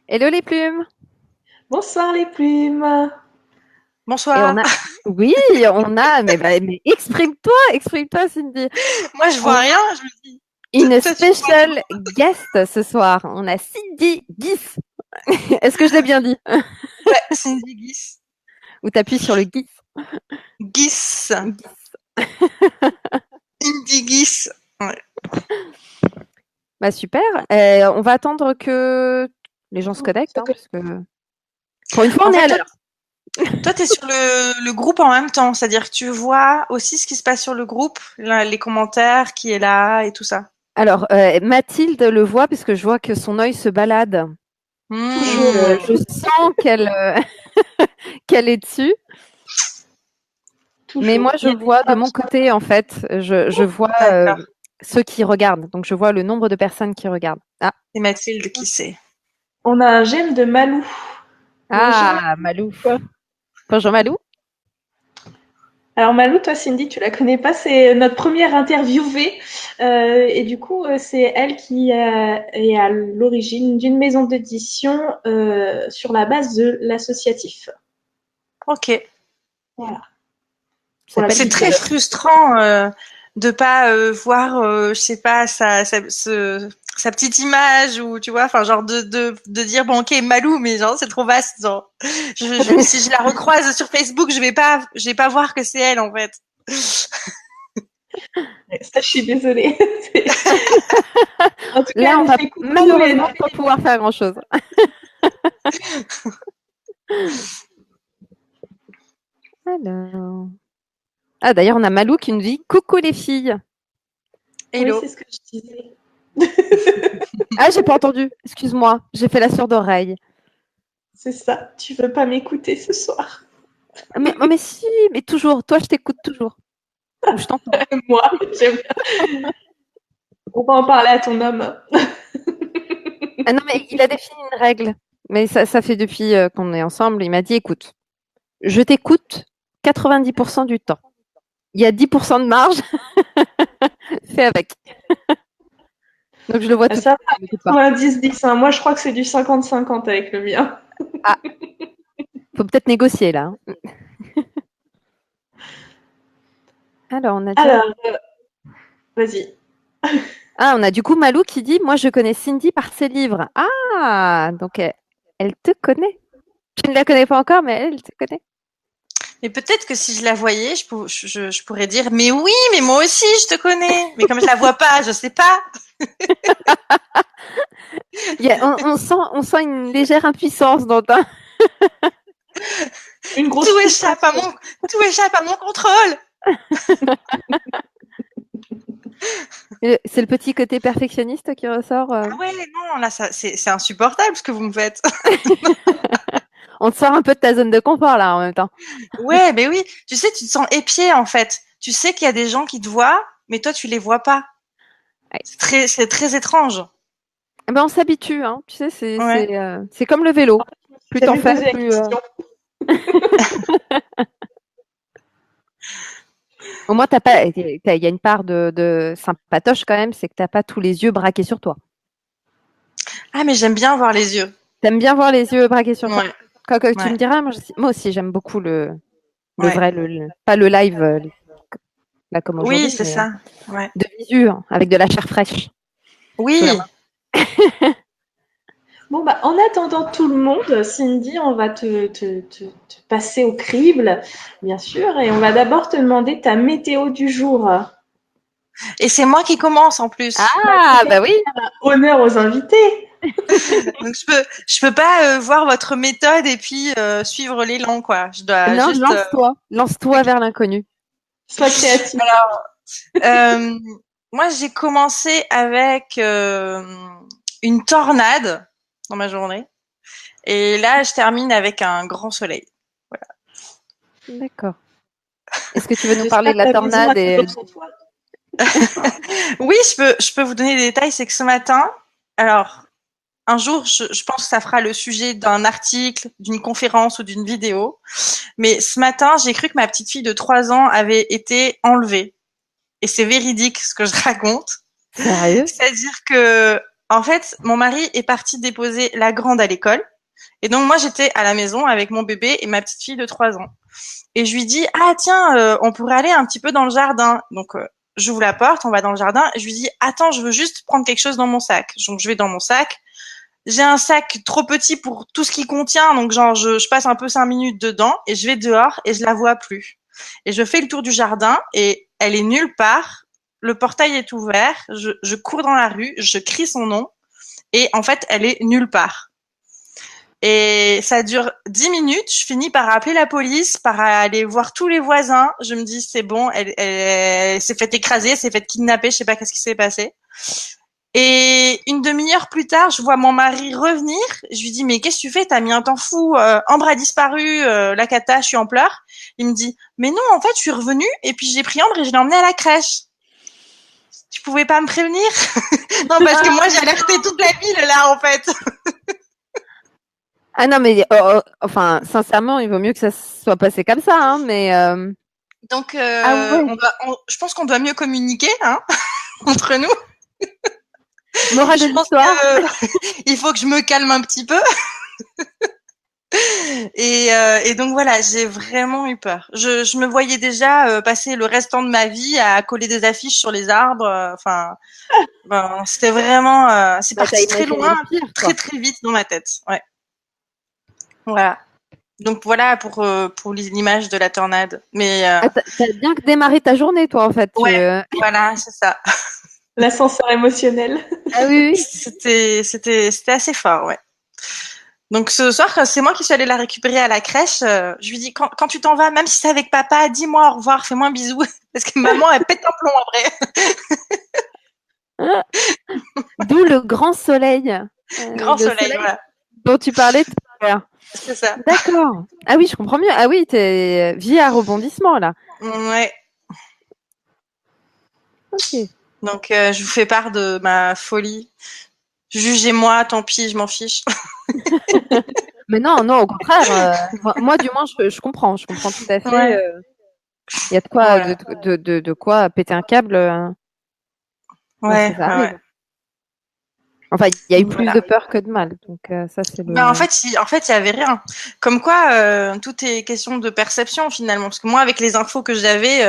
Hello les plumes! Bonsoir les plumes. Et on Bonsoir. a, oui, mais exprime-toi Cindy. Moi, je On vois a rien. Je me dis, une toi, tu vois tout. special guest ce soir. On a Cindy Guis. Est-ce que je l'ai bien dit? Ouais, Cindy Guis. Ou t'appuies sur le Guis? Guis. Cindy Guis. Ouais. Bah super. On va attendre que les gens se connectent, hein, parce que pour une fois on En est fait, à toi, l'heure. toi, t'es sur le groupe en même temps. C'est-à-dire que tu vois aussi ce qui se passe sur le groupe, les commentaires, qui est là et tout ça. Alors, Mathilde le voit puisque je vois que son œil se balade. Toujours. Je sens qu'elle qu'elle est dessus. Mais moi, Toujours. je vois de mon côté, en fait, je vois D'accord. ceux qui regardent. Donc, je vois le nombre de personnes qui regardent. Ah, C'est Mathilde qui sait. On a un j'aime de Malou. Bonjour ah, Malou. Malou. Bonjour Malou. Alors Malou, toi Cindy, tu la connais pas, c'est notre première interviewée. Et du coup, c'est elle qui est à l'origine d'une maison d'édition sur la base de l'associatif. Ok. Voilà, Il pour la s'appelle C'est petite. très frustrant de pas voir, je sais pas, sa petite image ou tu vois, enfin genre de dire bon ok Malou, mais genre c'est trop vaste. Genre, si je la recroise sur Facebook, je vais pas voir que c'est elle en fait. Ça, je suis désolée. En tout cas, Là, elle on nous va fait coucou et elle nous malheureusement pas fait pouvoir faire grand-chose. Alors. Ah, d'ailleurs, on a Malou qui nous dit coucou les filles. oui, Hello. c'est ce que je disais. Ah, j'ai pas entendu. Excuse-moi, j'ai fait la sourde oreille. C'est ça. Tu veux pas m'écouter ce soir? Mais si, mais toujours. Toi, je t'écoute toujours. Ou je t'entends. Moi, j'aime bien. On va en parler à ton homme. Ah non, mais il a défini une règle. Mais ça fait depuis qu'on est ensemble. Il m'a dit, écoute, je t'écoute 90% du temps. Il y a 10% de marge, fais avec. Donc je le vois tout de Ça suite, va, il m'écoute pas. 90-10, hein. Moi, je crois que c'est du 50-50 avec le mien. Ah, faut peut-être négocier là, hein. Alors, on a déjà. Alors, vas-y. Ah, on a du coup Malou qui dit, moi je connais Cindy par ses livres. Ah, donc elle te connaît. Je ne la connais pas encore, mais elle te connaît. Mais peut-être que si je la voyais, je pourrais dire mais oui, mais moi aussi je te connais. Mais comme je la vois pas, je sais pas. On sent une légère impuissance dans ta. Une grosse Tout échappe à frustration. mon contrôle. C'est le petit côté perfectionniste qui ressort. Ah ouais, non, là, c'est insupportable ce que vous me faites. On te sort un peu de ta zone de confort là en même temps. Ouais, mais oui, tu sais, tu te sens épié en fait. Tu sais qu'il y a des gens qui te voient, mais toi, tu les vois pas. Ouais. C'est très étrange. Eh ben, on s'habitue, hein. Tu sais, Ouais. c'est comme le vélo. Je me suis Plus t'en jamais fais, posé la plus. question. Au moins, t'as pas. Il y a une part de sympatoche quand même, c'est que t'as pas tous les yeux braqués sur toi. Ah, mais j'aime bien voir les yeux. T'aimes bien voir les yeux braqués sur toi. Ouais, Quoi tu me ouais. diras, moi aussi, j'aime beaucoup le Ouais. vrai, pas le live, là comme Oui, aujourd'hui, c'est mais ça. Ouais. de visu, hein, avec de la chair fraîche sous la Oui. main. Bon, bah, en attendant tout le monde, Cindy, on va te passer au crible, bien sûr, et on va d'abord te demander ta météo du jour. Et c'est moi qui commence en plus. Bah, c'est Ah, bien. bah oui. Honneur aux invités. Donc je peux pas voir votre méthode et puis suivre l'élan quoi. Je dois Non, juste. lance-toi. Lance-toi Ok. vers l'inconnu. Sois créatif. Alors, euh, moi j'ai commencé avec une tornade dans ma journée et là je termine avec un grand soleil. D'accord. Est-ce que tu veux nous parler J'espère de que la ta maison a tornade et toujours son toit. Oui, je peux vous donner des détails. C'est que ce matin, alors un jour, je pense que ça fera le sujet d'un article, d'une conférence ou d'une vidéo. Mais ce matin, j'ai cru que ma petite fille de 3 ans avait été enlevée. Et c'est véridique ce que je raconte. sérieux? C'est-à-dire que, En fait, mon mari est parti déposer la grande à l'école. Et donc, moi, j'étais à la maison avec mon bébé et ma petite fille de 3 ans. Et je lui dis, ah tiens, on pourrait aller un petit peu dans le jardin. Donc, j'ouvre la porte, on va dans le jardin. Et je lui dis, attends, je veux juste prendre quelque chose dans mon sac. Donc, je vais dans mon sac. J'ai un sac trop petit pour tout ce qu'il contient. Donc, genre, je passe un peu 5 minutes dedans et je vais dehors et je la vois plus. Et je fais le tour du jardin et elle est nulle part. Le portail est ouvert. Je cours dans la rue, je crie son nom. Et en fait, elle est nulle part. Et ça dure 10 minutes. Je finis par appeler la police, par aller voir tous les voisins. Je me dis, c'est bon, elle s'est fait écraser, elle s'est fait kidnapper, je sais pas qu'est-ce qui s'est passé. Et une demi-heure plus tard, je vois mon mari revenir. Je lui dis, mais qu'est-ce que tu fais? T'as mis un temps fou. Ambre a disparu, la cata, je suis en pleurs. Il me dit, mais non, en fait, je suis revenue et puis j'ai pris Ambre et je l'ai emmenée à la crèche. Tu pouvais pas me prévenir? Non, parce que moi, j'ai alerté toute la ville, là, en fait. Ah non, mais enfin, sincèrement, il vaut mieux que ça soit passé comme ça, hein, mais Donc, ah ouais. je pense qu'on doit mieux communiquer, hein, entre nous. Morale de Je pense l'histoire. il faut que je me calme un petit peu. Et donc voilà, j'ai vraiment eu peur. Je me voyais déjà passer le restant de ma vie à coller des affiches sur les arbres. Enfin, c'était vraiment, c'est Bah, t'as parti très imaginé loin, le pire, très quoi. très vite dans ma tête. Ouais, voilà. Donc voilà pour l'image de la tornade. Mais Ah, t'as bien démarré ta journée, toi, en fait. ouais, voilà, c'est ça. L'ascenseur émotionnel. Ah oui, oui. C'était assez fort, ouais. Donc ce soir, c'est moi qui suis allée la récupérer à la crèche. Je lui dis quand tu t'en vas, même si c'est avec papa, dis-moi au revoir, fais-moi un bisou, parce que maman elle pète un plomb après. D'où le grand soleil. Grand Le soleil, soleil voilà. dont tu parlais tout à l'heure. C'est ça. D'accord. Ah oui, je comprends mieux. Ah oui, t'es vie à rebondissement, là. Ouais. Ok. Donc je vous fais part de ma folie. Jugez-moi, tant pis, je m'en fiche. Mais non, non, au contraire. Moi, du moins, je comprends. Je comprends tout à fait. Ouais. Il y a de quoi, Voilà. de quoi péter un câble lorsque Ouais, ça ouais, arrive. ouais. Enfin, il y a eu plus Voilà. de peur que de mal. Donc, ça, c'est le. Ben, en fait, il y avait rien. Comme quoi, tout est question de perception finalement. Parce que moi, avec les infos que j'avais,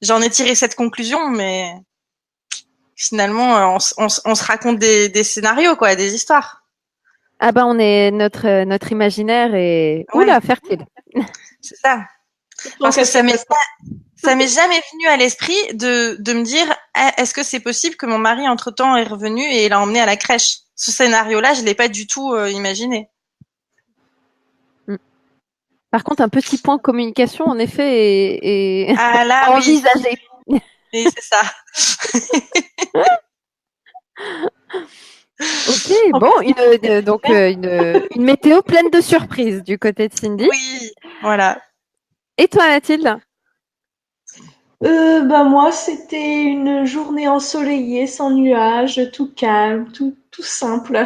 j'en ai tiré cette conclusion, mais finalement, on se raconte des scénarios, quoi, des histoires. Ah ben, notre imaginaire est Ouais, oula fertile. c'est ça. Parce que ça m'est jamais venu à l'esprit de me dire, ah, est-ce que c'est possible que mon mari entre-temps est revenu et l'a emmené à la crèche? Ce scénario-là, je l'ai pas du tout imaginé. Par contre, un petit point communication, en effet, est Ah là, oui, envisagé. oui, c'est ça. Ok, bon, donc une météo pleine de surprises du côté de Cindy. Oui, voilà. Et toi, Mathilde? Moi, c'était une journée ensoleillée, sans nuages, tout calme, tout simple.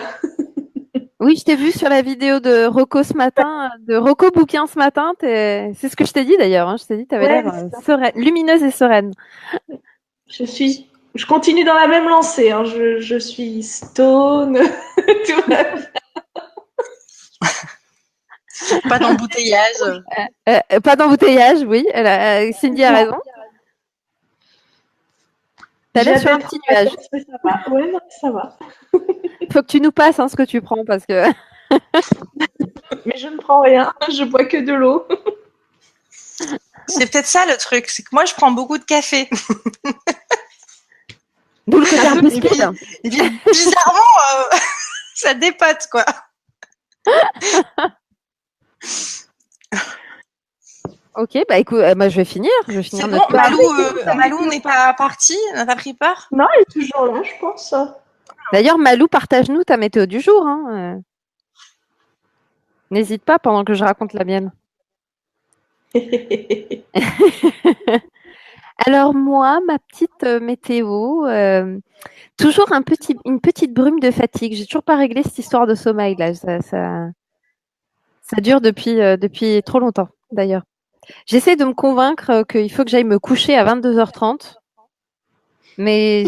Oui, je t'ai vu sur la vidéo de Rocco ce matin, de Rocco Bouquin ce matin. C'est ce que je t'ai dit d'ailleurs. Hein. Je t'ai dit, tu avais Ouais, l'air sereine, lumineuse et sereine. je continue dans la même lancée. Hein. Je suis stone. Tout va bien. Pas d'embouteillage. Pas d'embouteillage, oui. Cindy a raison. T'as l'air sur un petit nuage. Mais ça va. Ouais, non, ça va. Faut que tu nous passes hein, ce que tu prends parce que. Mais je ne prends rien. Je bois que de l'eau. C'est peut-être ça le truc, c'est que moi je prends beaucoup de café. D'où le côté un peu speed. Et puis, bizarrement, ça dépote quoi. Ok, bah écoute, je vais finir. C'est bon, notre Malou n'est pas parti, n'a pas pris peur. Non, elle est toujours là, je pense. D'ailleurs, Malou, partage-nous ta météo du jour. Hein. N'hésite pas pendant que je raconte la mienne. Alors moi, ma petite météo, toujours une petite brume de fatigue. J'ai toujours pas réglé cette histoire de sommeil là. Ça dure depuis trop longtemps d'ailleurs. J'essaie de me convaincre qu'il faut que j'aille me coucher à 22h30, mais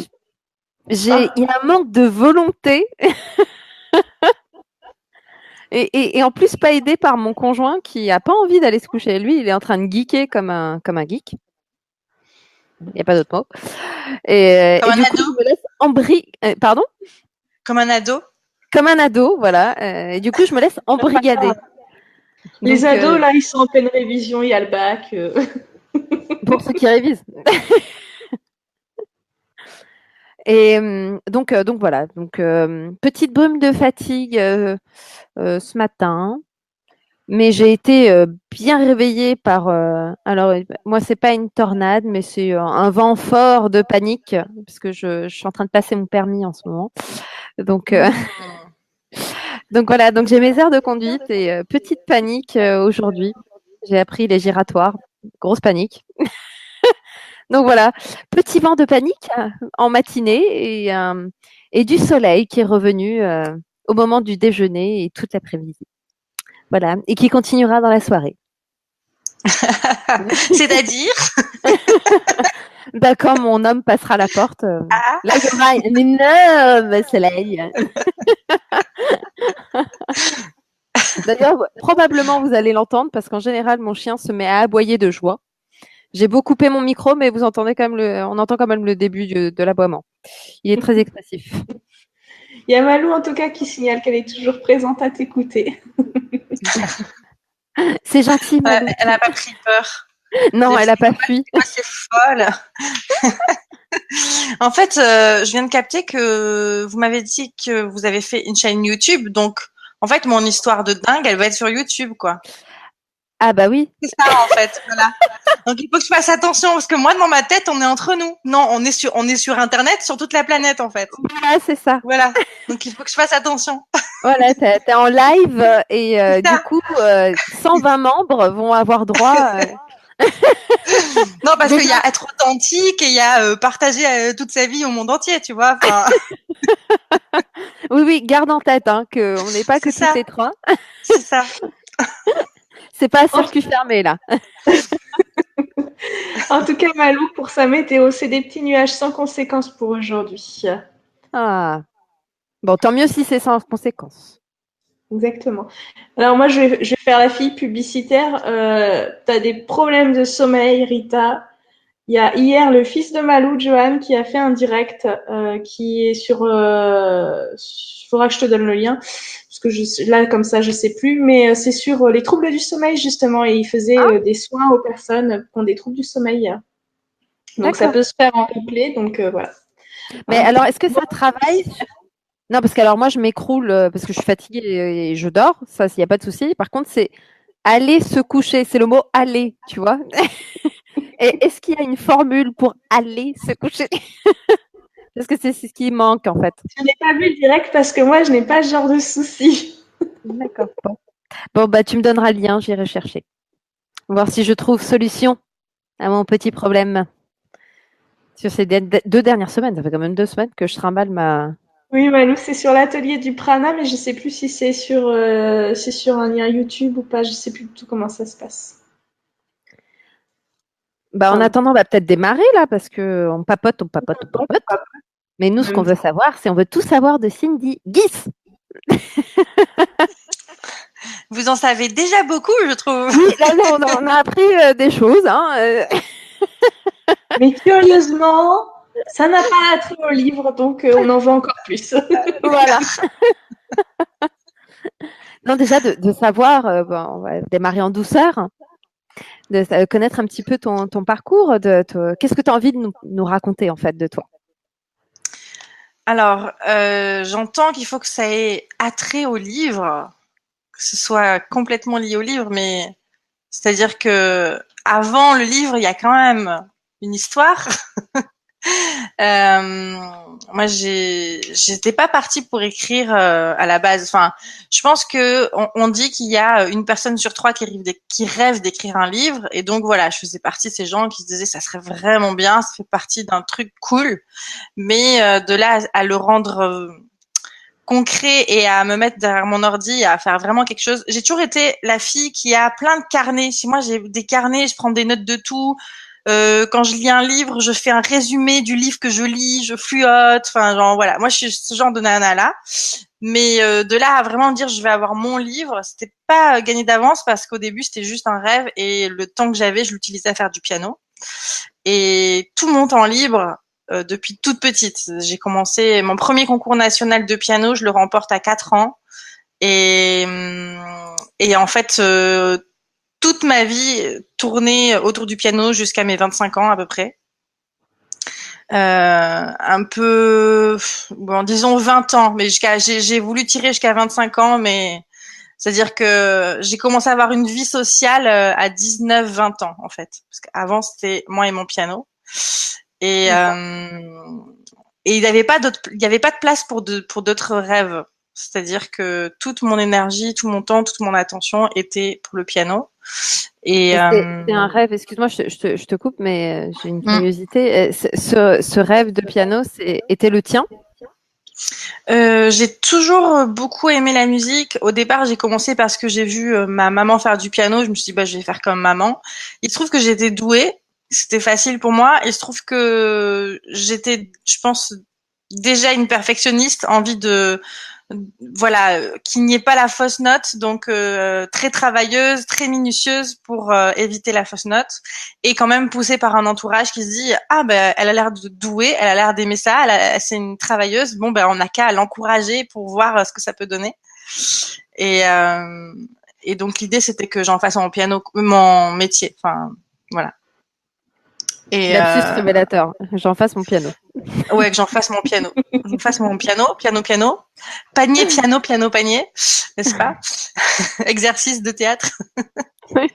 Il y a un manque de volonté. Et en plus, pas aidé par mon conjoint qui a pas envie d'aller se coucher. Lui, il est en train de geeker comme un geek. Il n'y a pas d'autre mot. Et Comme un du coup, ado. je me laisse pardon? Comme un ado. Comme un ado, voilà. Et du coup, je me laisse embrigader. Les ados, là, ils sont en pleine révision, il y a le bac. Pour ceux qui révisent. Et donc voilà. Donc, petite brume de fatigue ce matin. Mais j'ai été bien réveillée par. Alors, moi, c'est pas une tornade, mais c'est un vent fort de panique, parce que je suis en train de passer mon permis en ce moment. Donc, donc voilà. Donc, j'ai mes heures de conduite et petite panique aujourd'hui. J'ai appris les giratoires. Grosse panique. Donc voilà, petit vent de panique en matinée et du soleil qui est revenu au moment du déjeuner et toute l'après-midi. Voilà, et qui continuera dans la soirée. C'est-à-dire Quand mon homme passera la porte, là il y aura un énorme soleil. D'ailleurs, probablement vous allez l'entendre parce qu'en général mon chien se met à aboyer de joie. J'ai beau couper mon micro, mais vous entendez quand même on entend quand même le début de l'aboiement. Il est très expressif. Il y a Malou en tout cas qui signale qu'elle est toujours présente à t'écouter. C'est gentil, Malou. Elle n'a pas pris peur. Non, elle n'a pas fui. C'est folle. En fait, je viens de capter que vous m'avez dit que vous avez fait une chaîne YouTube. Donc, en fait, mon histoire de dingue, elle va être sur YouTube, quoi. Ah bah oui. C'est ça, en fait. Voilà. Donc, il faut que je fasse attention parce que moi, dans ma tête, on est entre nous. Non, on est sur Internet, sur toute la planète, en fait. Voilà, c'est ça. Voilà. Donc, il faut que je fasse attention. Voilà, t'es en live et du coup, 120 membres vont avoir droit. Non, parce qu'il y a être authentique et il y a partager toute sa vie au monde entier, tu vois. Enfin... Oui, garde en tête qu'on n'est pas que tous les trois. C'est ça. C'est pas un circuit fermé, là. En tout cas, Malou, pour sa météo, c'est des petits nuages sans conséquences pour aujourd'hui. Ah. Bon, tant mieux si c'est sans conséquences. Exactement. Alors moi, je vais faire la fille publicitaire. Tu as des problèmes de sommeil, Rita. Il y a hier le fils de Malou, Johan, qui a fait un direct qui est sur... faudra que je te donne le lien, parce que là, comme ça, je sais plus. Mais c'est sur les troubles du sommeil, justement. Et il faisait des soins aux personnes qui ont des troubles du sommeil. Donc, ça peut se faire en replay. Donc, voilà. Mais alors, est-ce que ça travaille Non, parce que alors moi, je m'écroule parce que je suis fatiguée et je dors. Ça, il n'y a pas de souci. Par contre, c'est aller se coucher. C'est le mot aller, tu vois. Et est-ce qu'il y a une formule pour aller se coucher? Parce que c'est ce qui manque, en fait. Je n'ai pas vu le direct parce que moi, je n'ai pas ce genre de soucis. D'accord. Bon, bah, tu me donneras le lien, j'irai chercher. Voir si je trouve solution à mon petit problème. Sur ces 2 dernières semaines, ça fait quand même 2 semaines que je trimballe ma... Oui, Malou, c'est sur l'atelier du prana, mais je ne sais plus si c'est sur un lien YouTube ou pas. Je ne sais plus du tout comment ça se passe. Bah, en attendant, on va peut-être démarrer là, parce qu'on papote. Mais nous, ce qu'on veut savoir, c'est on veut tout savoir de Cindy Guis. Vous en savez déjà beaucoup, je trouve. Oui, là, on a appris des choses. Mais curieusement, ça n'a pas attrait au livre, donc on en veut encore plus. Voilà. Non, déjà, de savoir, on va démarrer en douceur, de connaître un petit peu ton parcours. Qu'est-ce que tu as envie de nous raconter, en fait, de toi? Alors, j'entends qu'il faut que ça ait attrait au livre, que ce soit complètement lié au livre, mais c'est-à-dire que avant le livre, il y a quand même une histoire. Moi, j'étais pas partie pour écrire à la base. Enfin, je pense que on dit qu'il y a une personne sur 3 qui rêve d'écrire un livre, et donc voilà, je faisais partie de ces gens qui se disaient ça serait vraiment bien, ça fait partie d'un truc cool, mais de là à le rendre concret et à me mettre derrière mon ordi à faire vraiment quelque chose. J'ai toujours été la fille qui a plein de carnets. Chez moi, j'ai des carnets, je prends des notes de tout. Quand je lis un livre, je fais un résumé du livre que je lis, je fluote. Enfin, genre voilà. Moi, je suis ce genre de nana là. Mais de là à vraiment dire je vais avoir mon livre, c'était pas gagné d'avance parce qu'au début c'était juste un rêve et le temps que j'avais, je l'utilisais à faire du piano. Et tout mon temps libre, depuis toute petite, j'ai commencé mon premier concours national de piano, je le remporte à 4 ans. Et, et en fait, toute ma vie tournait autour du piano jusqu'à mes 25 ans à peu près. Un peu, bon, disons 20 ans, mais j'ai voulu tirer jusqu'à 25 ans, mais c'est-à-dire que j'ai commencé à avoir une vie sociale à 19-20 ans, en fait. Parce qu'avant, c'était moi et mon piano. Et, et il n'y avait pas de place pour d'autres rêves. C'est-à-dire que toute mon énergie, tout mon temps, toute mon attention était pour le piano. Et c'est un rêve, excuse-moi, je te coupe, mais j'ai une curiosité. Ce rêve de piano, était le tien? J'ai toujours beaucoup aimé la musique. Au départ, j'ai commencé parce que j'ai vu ma maman faire du piano. Je me suis dit, bah, je vais faire comme maman. Il se trouve que j'étais douée. C'était facile pour moi. Il se trouve que j'étais, je pense, déjà une perfectionniste, envie de, voilà, qu'il n'y ait pas la fausse note, donc très travailleuse, très minutieuse pour éviter la fausse note, et quand même poussée par un entourage qui se dit ah ben elle a l'air de douée, elle a l'air d'aimer ça, c'est une travailleuse, bon ben on n'a qu'à l'encourager pour voir ce que ça peut donner. Et et donc l'idée c'était que j'en fasse mon métier, enfin voilà. Et Lapsus révélateur. J'en fasse mon piano. ouais, que j'en fasse mon piano. J'en fasse mon piano. Panier, piano, panier. N'est-ce pas? Exercice de théâtre. Oui.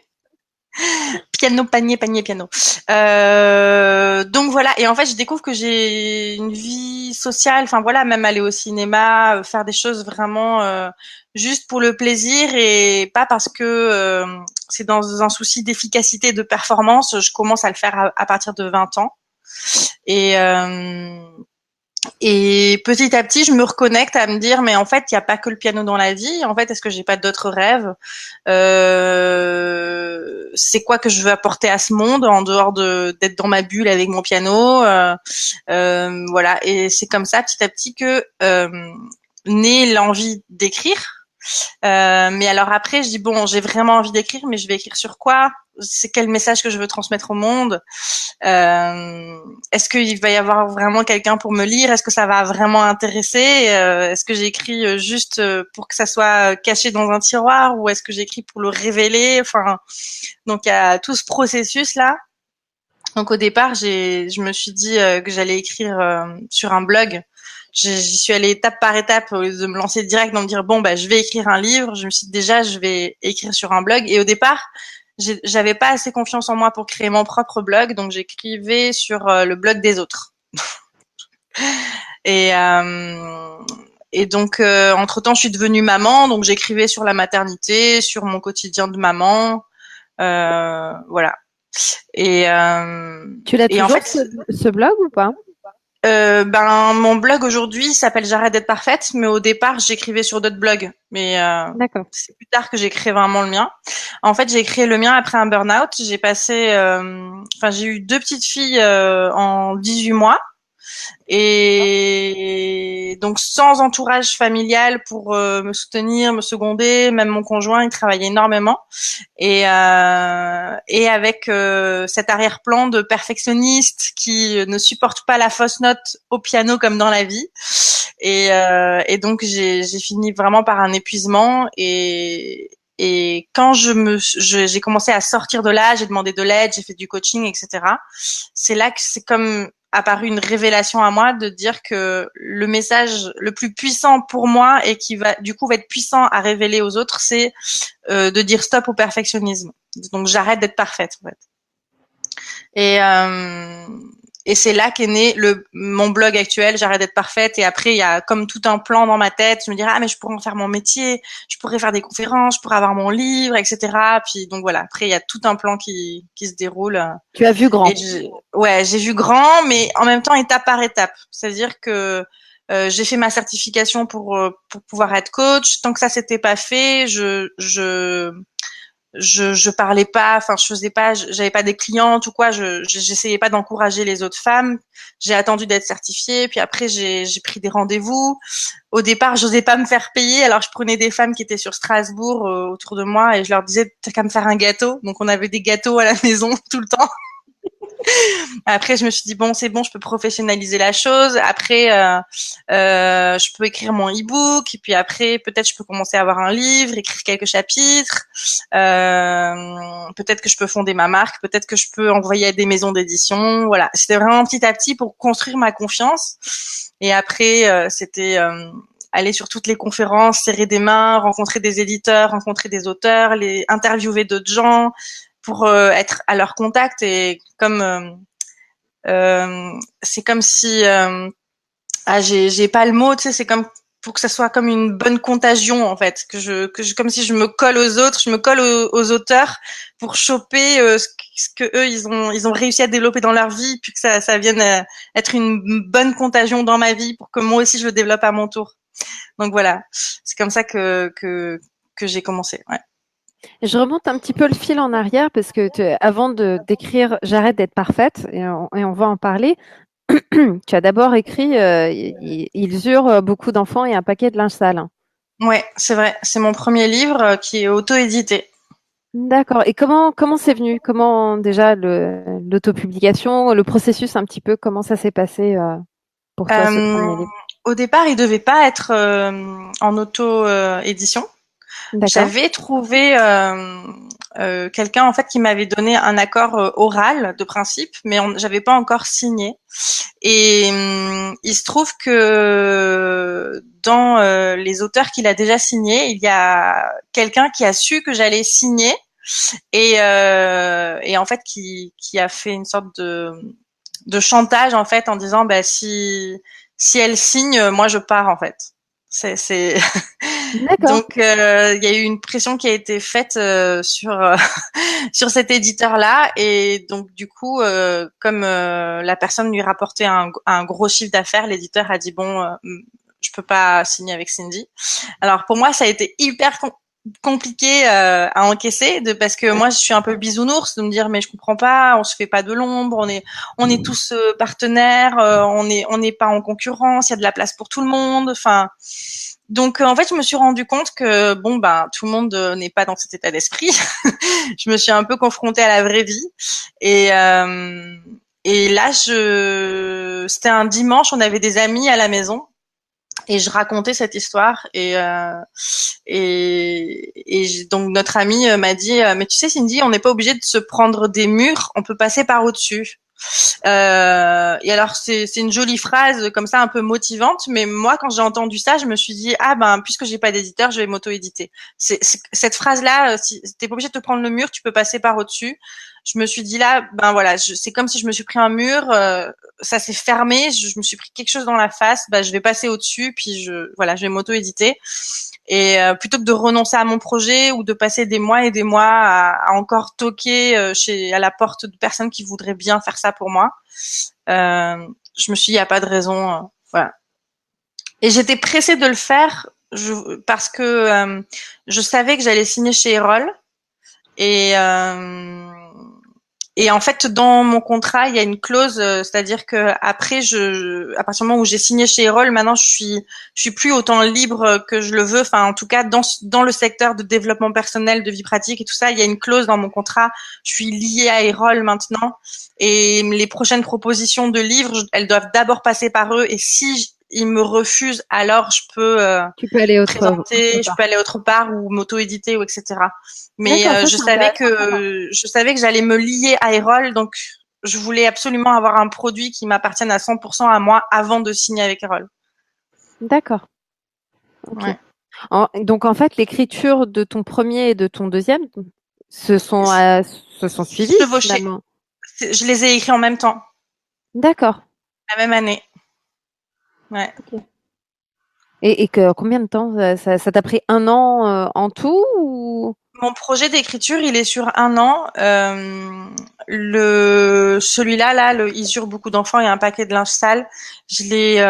Piano, panier, piano. Donc voilà. Et en fait, je découvre que j'ai une vie sociale. Enfin voilà, même aller au cinéma, faire des choses vraiment juste pour le plaisir et pas parce que c'est dans un souci d'efficacité et de performance. Je commence à le faire à partir de 20 ans. Et et petit à petit, je me reconnecte à me dire, mais en fait, il n'y a pas que le piano dans la vie. En fait, est-ce que j'ai pas d'autres rêves? C'est quoi que je veux apporter à ce monde en dehors d'être dans ma bulle avec mon piano? Voilà. Et c'est comme ça, petit à petit, que naît l'envie d'écrire. Mais alors après, je dis bon, j'ai vraiment envie d'écrire, mais je vais écrire sur quoi? C'est quel message que je veux transmettre au monde? Est-ce qu'il va y avoir vraiment quelqu'un pour me lire? Est-ce que ça va vraiment intéresser? Est-ce que j'écris juste pour que ça soit caché dans un tiroir ou est-ce que j'écris pour le révéler? Enfin, donc il y a tout ce processus là. Donc au départ, je me suis dit que j'allais écrire sur un blog. J'y suis allée étape par étape au lieu de me lancer direct dans me dire bon bah je vais écrire un livre. Je me suis dit déjà je vais écrire sur un blog et au départ j'avais pas assez confiance en moi pour créer mon propre blog, donc j'écrivais sur le blog des autres. Et donc entre-temps je suis devenue maman, donc j'écrivais sur la maternité, sur mon quotidien de maman, voilà. Et tu l'as toujours en fait, ce blog ou pas? Ben mon blog aujourd'hui s'appelle J'arrête d'être parfaite, mais au départ j'écrivais sur d'autres blogs. Mais D'accord. c'est plus tard que j'ai créé vraiment le mien. En fait, j'ai créé le mien après un burn-out. J'ai passé, enfin j'ai eu 2 petites filles en 18 mois. Et donc sans entourage familial pour me soutenir, me seconder, même mon conjoint, il travaillait énormément. Et avec cet arrière-plan de perfectionniste qui ne supporte pas la fausse note au piano comme dans la vie. Et donc j'ai fini vraiment par un épuisement et quand j'ai commencé à sortir de là, j'ai demandé de l'aide, j'ai fait du coaching, etc. C'est là que c'est comme apparu une révélation à moi de dire que le message le plus puissant pour moi et qui va du coup va être puissant à révéler aux autres, c'est de dire stop au perfectionnisme. Donc j'arrête d'être parfaite en fait. Et c'est là qu'est né mon blog actuel, J'arrête d'être parfaite. Et après, il y a comme tout un plan dans ma tête. Je me dirais, ah, mais je pourrais en faire mon métier, je pourrais faire des conférences, je pourrais avoir mon livre, etc. Puis, donc voilà. Après, il y a tout un plan qui se déroule. Tu as vu grand. Ouais, j'ai vu grand, mais en même temps, étape par étape. C'est-à-dire que, j'ai fait ma certification pour pouvoir être coach. Tant que ça s'était pas fait, je parlais pas, enfin je faisais pas, j'avais pas des clientes ou quoi, j'essayais pas d'encourager les autres femmes. J'ai attendu d'être certifiée, puis après j'ai pris des rendez-vous. Au départ, j'osais pas me faire payer, alors je prenais des femmes qui étaient sur Strasbourg autour de moi et je leur disais t'as qu'à me faire un gâteau. Donc on avait des gâteaux à la maison tout le temps. Après, je me suis dit bon, c'est bon, je peux professionnaliser la chose. Après, je peux écrire mon e-book. Et puis après, peut-être je peux commencer à avoir un livre, écrire quelques chapitres. Peut-être que je peux fonder ma marque. Peut-être que je peux envoyer à des maisons d'édition. Voilà, c'était vraiment petit à petit pour construire ma confiance. Et après, c'était aller sur toutes les conférences, serrer des mains, rencontrer des éditeurs, rencontrer des auteurs, les interviewer d'autres gens pour être à leur contact. Et comme c'est comme si j'ai pas le mot, tu sais, c'est comme pour que ça soit comme une bonne contagion en fait, comme si je me colle aux autres, je me colle aux auteurs pour choper ce que eux ils ont réussi à développer dans leur vie, puis que ça vienne être une bonne contagion dans ma vie pour que moi aussi je le développe à mon tour. Donc voilà, c'est comme ça que j'ai commencé. Ouais. Je remonte un petit peu le fil en arrière parce que avant de d'écrire J'arrête d'être parfaite et on va en parler. Tu as d'abord écrit Ils eurent beaucoup d'enfants et un paquet de linge sale. Ouais, c'est vrai. C'est mon premier livre qui est auto-édité. D'accord. Et comment c'est venu? Comment déjà l'autopublication, le processus un petit peu, comment ça s'est passé pour toi ce premier livre? Au départ, il devait pas être en auto-édition. D'accord. J'avais trouvé quelqu'un en fait qui m'avait donné un accord oral de principe, mais j'avais pas encore signé. Et il se trouve que dans les auteurs qu'il a déjà signés, il y a quelqu'un qui a su que j'allais signer et en fait qui a fait une sorte de chantage en fait en disant bah si elle signe, moi je pars en fait. C'est donc il y a eu une pression qui a été faite sur sur cet éditeur-là et donc du coup comme la personne lui rapportait un gros chiffre d'affaires, l'éditeur a dit bon je peux pas signer avec Cindy. Alors pour moi ça a été hyper compliqué à encaisser parce que moi je suis un peu bisounours de me dire mais je comprends pas, on se fait pas de l'ombre, on est tous partenaires, on n'est pas en concurrence, il y a de la place pour tout le monde, enfin donc en fait je me suis rendu compte que bon ben tout le monde n'est pas dans cet état d'esprit. Je me suis un peu confrontée à la vraie vie et là c'était un dimanche, on avait des amis à la maison. Et je racontais cette histoire donc notre amie m'a dit mais tu sais Cindy, on n'est pas obligé de se prendre des murs, on peut passer par au-dessus. Et alors c'est une jolie phrase comme ça un peu motivante, mais moi quand j'ai entendu ça, je me suis dit ah ben puisque j'ai pas d'éditeur, je vais m'auto-éditer. Cette phrase là, si t'es pas obligé de te prendre le mur, tu peux passer par au-dessus. Je me suis dit là, ben voilà, c'est comme si je me suis pris un mur, ça s'est fermé, je me suis pris quelque chose dans la face, bah je vais passer au-dessus, puis je vais m'auto-éditer. Et plutôt que de renoncer à mon projet ou de passer des mois et des mois à encore toquer à la porte de personnes qui voudraient bien faire ça pour moi, je me suis dit il y a pas de raison, voilà. Et j'étais pressée de le faire parce que je savais que j'allais signer chez Erol et en fait, dans mon contrat, il y a une clause, c'est-à-dire que après, à partir du moment où j'ai signé chez Erol, maintenant, je suis plus autant libre que je le veux. Enfin, en tout cas, dans le secteur de développement personnel, de vie pratique et tout ça, il y a une clause dans mon contrat. Je suis liée à Erol maintenant, et les prochaines propositions de livres, elles doivent d'abord passer par eux. Et si ils me refusent, alors je peux tu peux aller je peux aller autre part ou m'auto-éditer ou etc. Mais je savais que j'allais me lier à Erol, donc je voulais absolument avoir un produit qui m'appartienne à 100% à moi avant de signer avec Erol. D'accord. Okay. Ouais. Donc en fait, l'écriture de ton premier et de ton deuxième se sont suivis finalement. Je les ai écrits en même temps. D'accord. La même année. Ouais. Okay. Et combien de temps ça t'a pris 1 an en tout ou... Mon projet d'écriture, il est sur 1 an. Celui-là, Ils eurent beaucoup d'enfants et un paquet de linge sale. Je l'ai.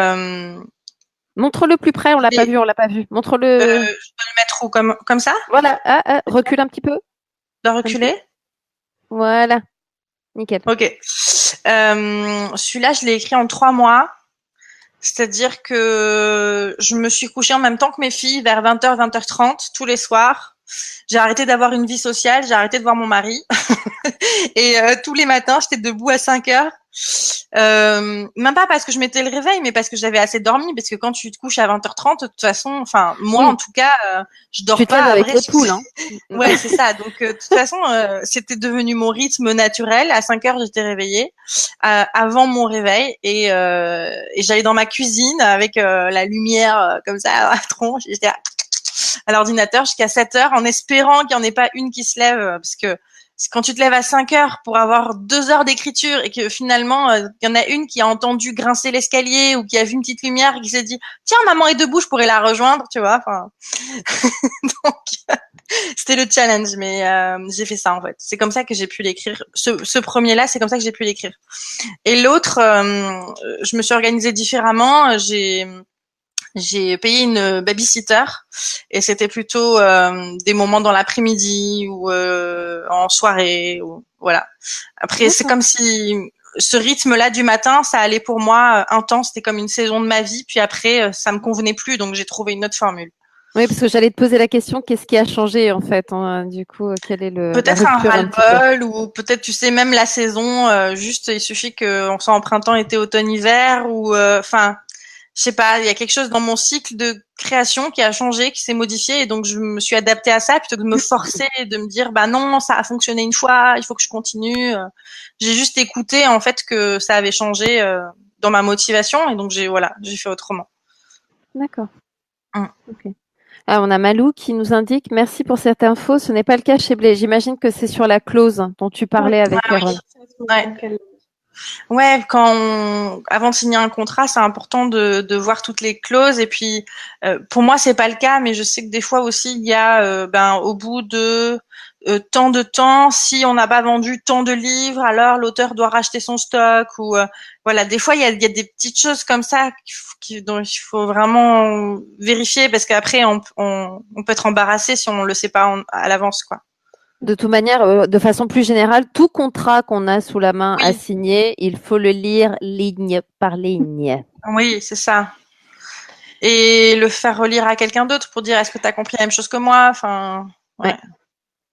Montre-le plus près, on l'a pas vu. Montre-le. Je peux le mettre où, comme ça? Voilà, recule un petit peu. dois reculer. Voilà. Nickel. Ok. Celui-là, je l'ai écrit en 3 mois. C'est-à-dire que je me suis couchée en même temps que mes filles vers 20h, 20h30 tous les soirs. J'ai arrêté d'avoir une vie sociale, j'ai arrêté de voir mon mari. Et tous les matins, j'étais debout à 5h. Même pas parce que je mettais le réveil, mais parce que j'avais assez dormi. Parce que quand tu te couches à 20h30, de toute façon, enfin moi Oui. en tout cas, je dors Tu te pas. lèves avec Après, les poules, hein. ouais, c'est ça. Donc de toute façon, c'était devenu mon rythme naturel. À 5h, j'étais réveillée avant mon réveil et j'allais dans ma cuisine avec la lumière comme ça à tronche. J'étais à l'ordinateur jusqu'à 7h en espérant qu'il n'y en ait pas une qui se lève parce que quand tu te lèves à 5h pour avoir 2 heures d'écriture et que finalement il y en a une qui a entendu grincer l'escalier ou qui a vu une petite lumière et qui s'est dit tiens maman est debout, je pourrais la rejoindre, tu vois. Enfin donc c'était le challenge, mais j'ai fait ça en fait. C'est comme ça que j'ai pu l'écrire. Ce premier-là, c'est comme ça que j'ai pu l'écrire. Et l'autre, je me suis organisée différemment. J'ai payé une babysitter et c'était plutôt des moments dans l'après-midi ou en soirée. Ou, voilà. Après, c'est comme si ce rythme-là du matin, ça allait pour moi intense. C'était comme une saison de ma vie. Puis après, ça me convenait plus, donc j'ai trouvé une autre formule. Oui, parce que j'allais te poser la question, qu'est-ce qui a changé en fait, hein, du coup, quelle est la Peut-être un rupture un petit peu? ras-le-bol ou peut-être tu sais même la saison. Juste, il suffit qu'on soit en printemps, été, automne, hiver ou enfin. Je sais pas, il y a quelque chose dans mon cycle de création qui a changé, qui s'est modifié, et donc je me suis adaptée à ça plutôt que de me forcer et de me dire bah non, ça a fonctionné une fois, il faut que je continue. J'ai juste écouté en fait que ça avait changé dans ma motivation, et donc j'ai fait autrement. D'accord. Ok. Ah, on a Malou qui nous indique merci pour cette info. Ce n'est pas le cas chez Blé. J'imagine que c'est sur la clause dont tu parlais avec Carole. Ouais. Ouais, avant de signer un contrat, c'est important de voir toutes les clauses. Et puis, pour moi, c'est pas le cas, mais je sais que des fois aussi, il y a, au bout de tant de temps, si on n'a pas vendu tant de livres, alors l'auteur doit racheter son stock ou voilà. Des fois, il y a des petites choses comme ça dont il faut vraiment vérifier parce qu'après, on peut être embarrassé si on le sait pas à l'avance, quoi. De toute manière, de façon plus générale, tout contrat qu'on a sous la main à Oui, signer, il faut le lire ligne par ligne. oui, c'est ça. Et le faire relire à quelqu'un d'autre pour dire est-ce que tu as compris la même chose que moi, enfin ouais. Ouais.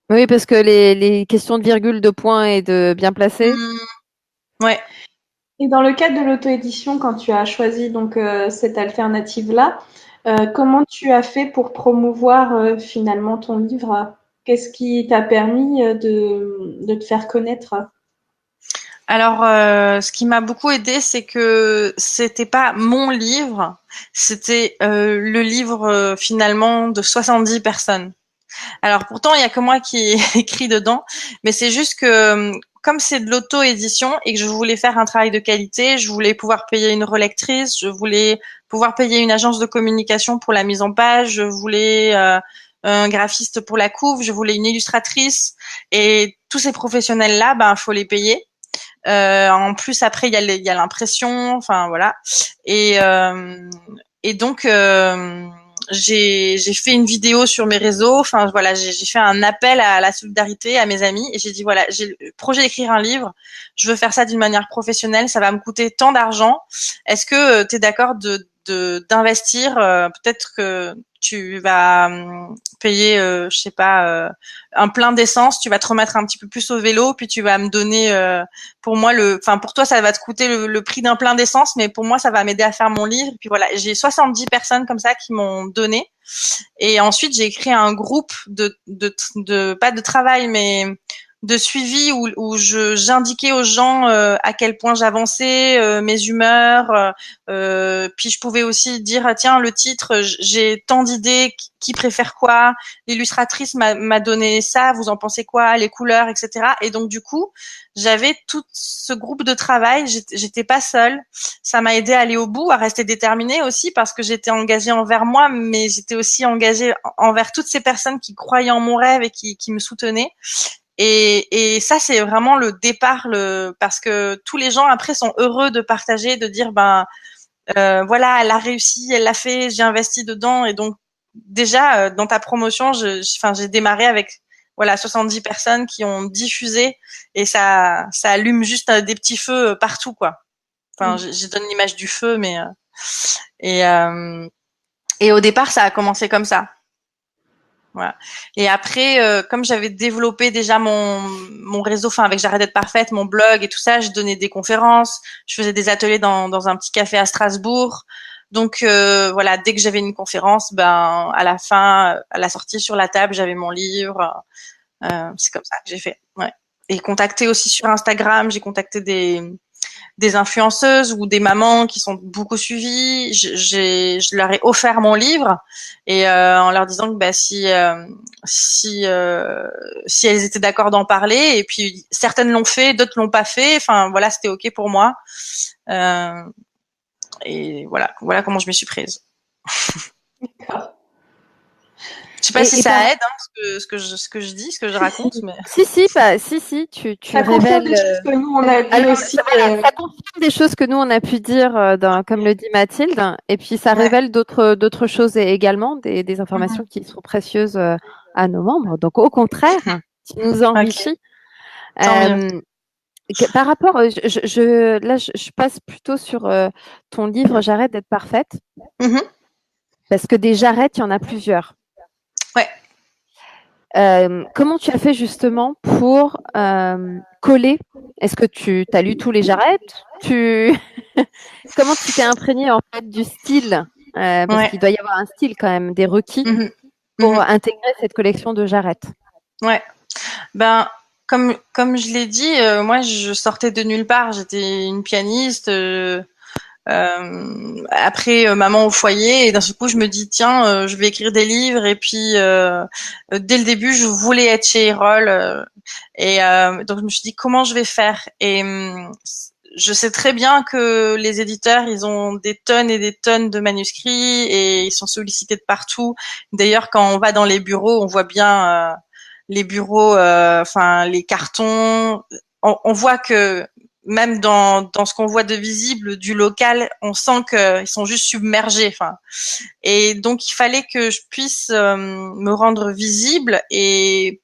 Oui, parce que les questions de virgule, de points et de bien placé. Ouais. Et dans le cadre de l'auto-édition, quand tu as choisi donc cette alternative-là, comment tu as fait pour promouvoir finalement ton livre? Qu'est-ce qui t'a permis de te faire connaître? Alors ce qui m'a beaucoup aidé, c'est que c'était pas mon livre, c'était le livre finalement de 70 personnes. Alors pourtant, il y a que moi qui ai écrit dedans, mais c'est juste que comme c'est de l'auto-édition et que je voulais faire un travail de qualité, je voulais pouvoir payer une relectrice, je voulais pouvoir payer une agence de communication pour la mise en page, je voulais un graphiste pour la couve, je voulais une illustratrice et tous ces professionnels-là, ben faut les payer. En plus, après, il y a l'impression, enfin voilà. Et, euh, et donc, j'ai fait une vidéo sur mes réseaux. Enfin voilà, j'ai fait un appel à la solidarité à mes amis et j'ai dit voilà, j'ai le projet d'écrire un livre. Je veux faire ça d'une manière professionnelle. Ça va me coûter tant d'argent. Est-ce que tu es d'accord d'investir peut-être que tu vas payer, je sais pas, un plein d'essence, tu vas te remettre un petit peu plus au vélo, puis tu vas me donner, pour moi enfin pour toi ça va te coûter le prix d'un plein d'essence, mais pour moi ça va m'aider à faire mon livre. Puis voilà, j'ai 70 personnes comme ça qui m'ont donné, et ensuite j'ai créé un groupe de pas de travail, mais de suivi où j'indiquais aux gens à quel point j'avançais, mes humeurs, puis je pouvais aussi dire tiens le titre, j'ai tant d'idées, qui préfère quoi, l'illustratrice m'a donné ça, vous en pensez quoi, les couleurs, etc. Et donc du coup j'avais tout ce groupe de travail, j'étais pas seule, ça m'a aidé à aller au bout, à rester déterminée aussi parce que j'étais engagée envers moi, mais j'étais aussi engagée envers toutes ces personnes qui croyaient en mon rêve et qui me soutenaient. Et ça, c'est vraiment le départ, parce que tous les gens après sont heureux de partager, de dire ben voilà, elle a réussi, elle l'a fait, j'ai investi dedans, et donc déjà dans ta promotion, j'ai démarré avec voilà 70 personnes qui ont diffusé et ça allume juste des petits feux partout quoi. Enfin, je donne l'image du feu, mais et au départ ça a commencé comme ça. Voilà. Et après, comme j'avais développé déjà mon réseau, enfin avec J'arrête d'être parfaite, mon blog et tout ça, je donnais des conférences, je faisais des ateliers dans un petit café à Strasbourg. Donc voilà, dès que j'avais une conférence, ben à la fin, à la sortie sur la table, j'avais mon livre. C'est comme ça que j'ai fait. Ouais. Et contacté aussi sur Instagram, j'ai contacté des influenceuses ou des mamans qui sont beaucoup suivies. Je leur ai offert mon livre et en leur disant que bah, si elles étaient d'accord d'en parler, et puis certaines l'ont fait, d'autres l'ont pas fait. Enfin voilà, c'était ok pour moi. Et voilà comment je me suis prise. Je sais pas si ça aide ce que je dis, ce que je raconte, mais si, tu ça confirme révèles. des choses que nous on a pu aussi. Ça confirme des choses que nous on a pu dire, comme le dit Mathilde, et puis ça révèle d'autres choses également, des informations qui sont précieuses à nos membres. Donc au contraire, tu nous enrichis. Par rapport, là, je passe plutôt sur ton livre J'arrête d'être parfaite, parce que des j'arrête, il y en a plusieurs. Ouais. Comment tu as fait justement pour coller? Est-ce que tu as lu tous les j'arrête? Comment tu t'es imprégné en fait du style? Parce qu'il doit y avoir un style quand même, des requis pour intégrer cette collection de j'arrête. Ouais. Ben comme je l'ai dit, moi je sortais de nulle part. J'étais une pianiste. Après maman au foyer, et d'un seul coup je me dis tiens, je vais écrire des livres. Et puis dès le début je voulais être chez Erol, et donc je me suis dit comment je vais faire. Et je sais très bien que les éditeurs ils ont des tonnes et des tonnes de manuscrits et ils sont sollicités de partout. D'ailleurs quand on va dans les bureaux on voit bien les bureaux, enfin les cartons. On voit que même dans ce qu'on voit de visible du local, on sent qu'ils sont juste submergés. Enfin, et donc il fallait que je puisse me rendre visible, et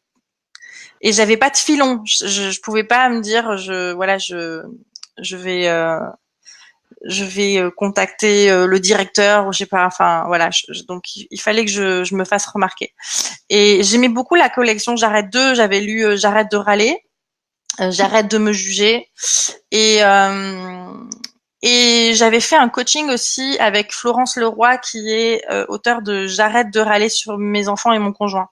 j'avais pas de filon. Je pouvais pas me dire je vais contacter le directeur ou je sais pas. Enfin voilà. Donc il fallait que je me fasse remarquer. Et j'aimais beaucoup la collection J'arrête 2. J'avais lu J'arrête de râler. J'arrête de me juger, et j'avais fait un coaching aussi avec Florence Leroy qui est auteure de J'arrête de râler sur mes enfants et mon conjoint.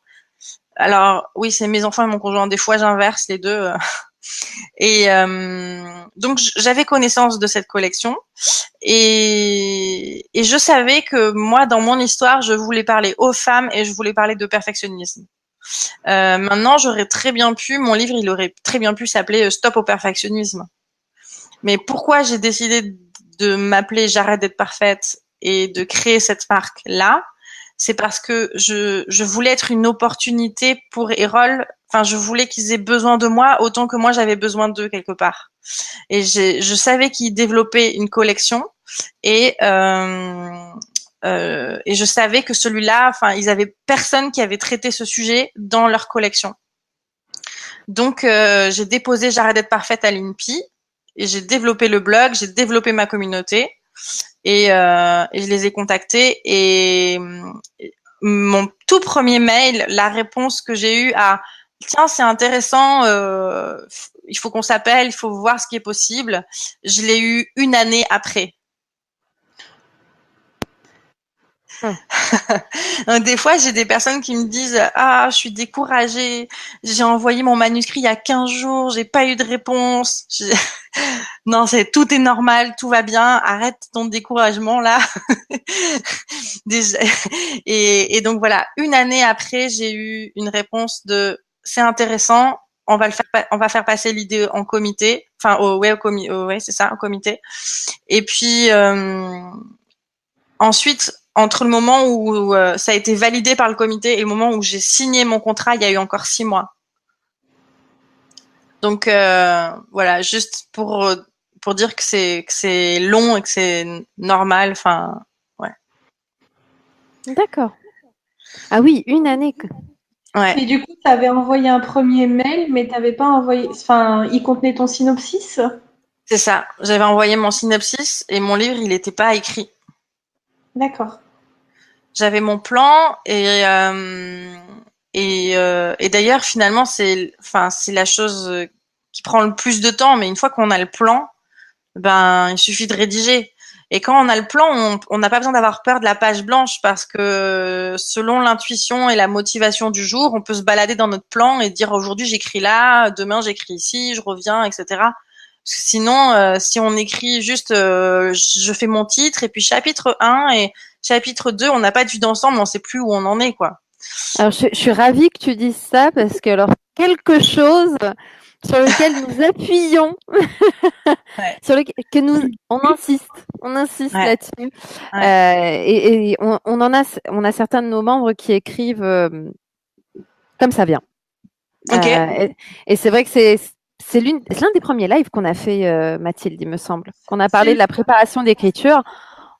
Alors oui, c'est mes enfants et mon conjoint, des fois j'inverse les deux. Et donc j'avais connaissance de cette collection, et je savais que moi dans mon histoire je voulais parler aux femmes et je voulais parler de perfectionnisme. Maintenant, mon livre, il aurait très bien pu s'appeler Stop au perfectionnisme. Mais pourquoi j'ai décidé de m'appeler J'arrête d'être parfaite et de créer cette marque-là, c'est parce que je voulais être une opportunité pour Erol. Enfin, je voulais qu'ils aient besoin de moi autant que moi j'avais besoin d'eux quelque part. Et je savais qu'ils développaient une collection, et je savais que celui-là, enfin, ils avaient personne qui avait traité ce sujet dans leur collection. Donc, j'ai déposé J'arrête d'être parfaite à l'INPI, et j'ai développé le blog, j'ai développé ma communauté, et je les ai contactés. Et mon tout premier mail, la réponse que j'ai eue à tiens, c'est intéressant, il faut qu'on s'appelle, il faut voir ce qui est possible, je l'ai eu une année après. Donc, des fois, j'ai des personnes qui me disent ah, je suis découragée, j'ai envoyé mon manuscrit il y a 15 jours, j'ai pas eu de réponse. Non, tout est normal, tout va bien, arrête ton découragement là. Déjà. Et donc voilà, une année après, j'ai eu une réponse de c'est intéressant, on va faire passer l'idée en comité, enfin ouais, c'est ça, en comité. Et puis ensuite, entre le moment où ça a été validé par le comité et le moment où j'ai signé mon contrat, il y a eu encore 6 mois. Donc voilà, juste pour dire que c'est long et que c'est normal. Enfin, ouais. D'accord. Ah oui, une année. Ouais, Et du coup, tu avais envoyé un premier mail, mais t'avais pas envoyé. Enfin, il contenait ton synopsis? c'est ça. J'avais envoyé mon synopsis et mon livre, il n'était pas écrit. D'accord. J'avais mon plan et d'ailleurs finalement c'est la chose qui prend le plus de temps. Mais une fois qu'on a le plan, ben il suffit de rédiger. Et quand on a le plan, on n'a pas besoin d'avoir peur de la page blanche parce que selon l'intuition et la motivation du jour, on peut se balader dans notre plan et dire aujourd'hui j'écris là, demain j'écris ici, je reviens, etc. Parce que sinon, si on écrit juste je fais mon titre et puis chapitre 1 et chapitre 2, on n'a pas de vue d'ensemble, on sait plus où on en est, quoi. Alors, je suis ravie que tu dises ça parce que alors quelque chose sur lequel nous appuyons, Ouais, sur lequel que nous on insiste ouais, là-dessus. ouais. Et on a certains de nos membres qui écrivent comme ça vient. Ok. Et c'est vrai que c'est l'un des premiers lives qu'on a fait, Mathilde, il me semble, qu'on a parlé C'est de la préparation d'écriture.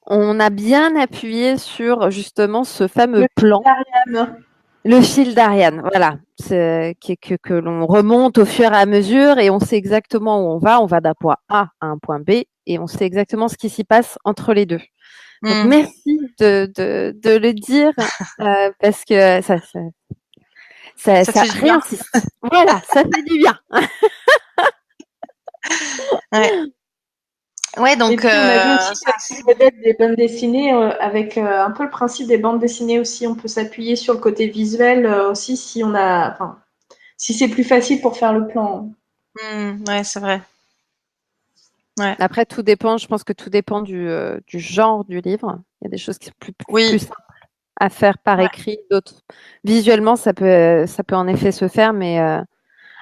On a bien appuyé sur justement ce fameux le plan. Ariane. Le fil d'Ariane, voilà, que l'on remonte au fur et à mesure et on sait exactement où on va. On va d'un point A à un point B et on sait exactement ce qui s'y passe entre les deux. Donc Hmm. merci de le dire parce que Ça ça fait du bien. réinsiste. Voilà, ça fait du bien. Ouais. Ouais, Et donc puis, on a vu aussi quelques modèles des bandes dessinées avec un peu le principe des bandes dessinées aussi. On peut s'appuyer sur le côté visuel aussi si on a, enfin, si c'est plus facile pour faire le plan. ouais, c'est vrai. Ouais. Après, tout dépend. Je pense que tout dépend du genre du livre. Il y a des choses qui sont plus Oui. simples à faire par Ouais. écrit, d'autres visuellement, ça peut en effet se faire, mais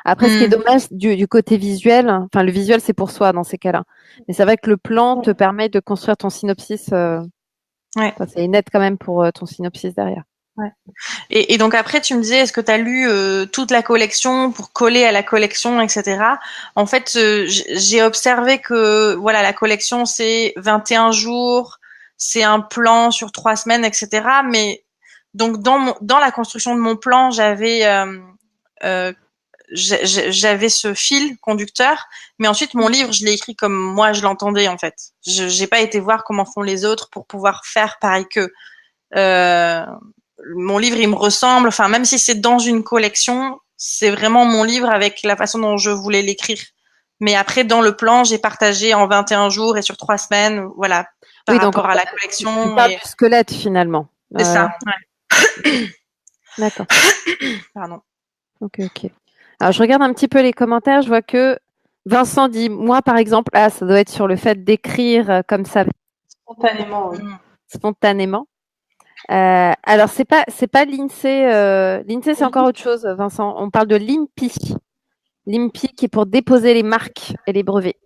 après, ce qui est Hmm. dommage du côté visuel, enfin le visuel c'est pour soi dans ces cas-là, mais c'est vrai que le plan te permet de construire ton synopsis. Ouais. Enfin, c'est une aide quand même pour ton synopsis derrière. Ouais. Et donc après, tu me disais, est-ce que tu as lu toute la collection pour coller à la collection, etc. En fait, j'ai observé que voilà, la collection, c'est 21 jours, c'est un plan sur 3 semaines, etc. Mais donc dans la construction de mon plan, euh, j'avais ce fil conducteur, mais ensuite mon livre, je l'ai écrit comme moi je l'entendais en fait. Je j'ai pas été voir comment font les autres pour pouvoir faire pareil qu'eux. Euh, Mon livre, il me ressemble. Enfin, même si c'est dans une collection, c'est vraiment mon livre avec la façon dont je voulais l'écrire. Mais après, dans le plan, j'ai partagé en 21 jours et sur 3 semaines, voilà, par Oui, donc rapport à la tu collection. parles Et du squelette finalement. c'est ça. D'accord. Pardon. Ok, ok. Alors je regarde un petit peu les commentaires. Je vois que Vincent dit, moi par exemple, ah, ça doit être sur le fait d'écrire comme ça Spontanément, oui. spontanément. Alors c'est pas l'INSEE. L'INSEE c'est encore autre chose, Vincent. On parle de l'INPI. L'INPI qui est pour déposer les marques et les brevets.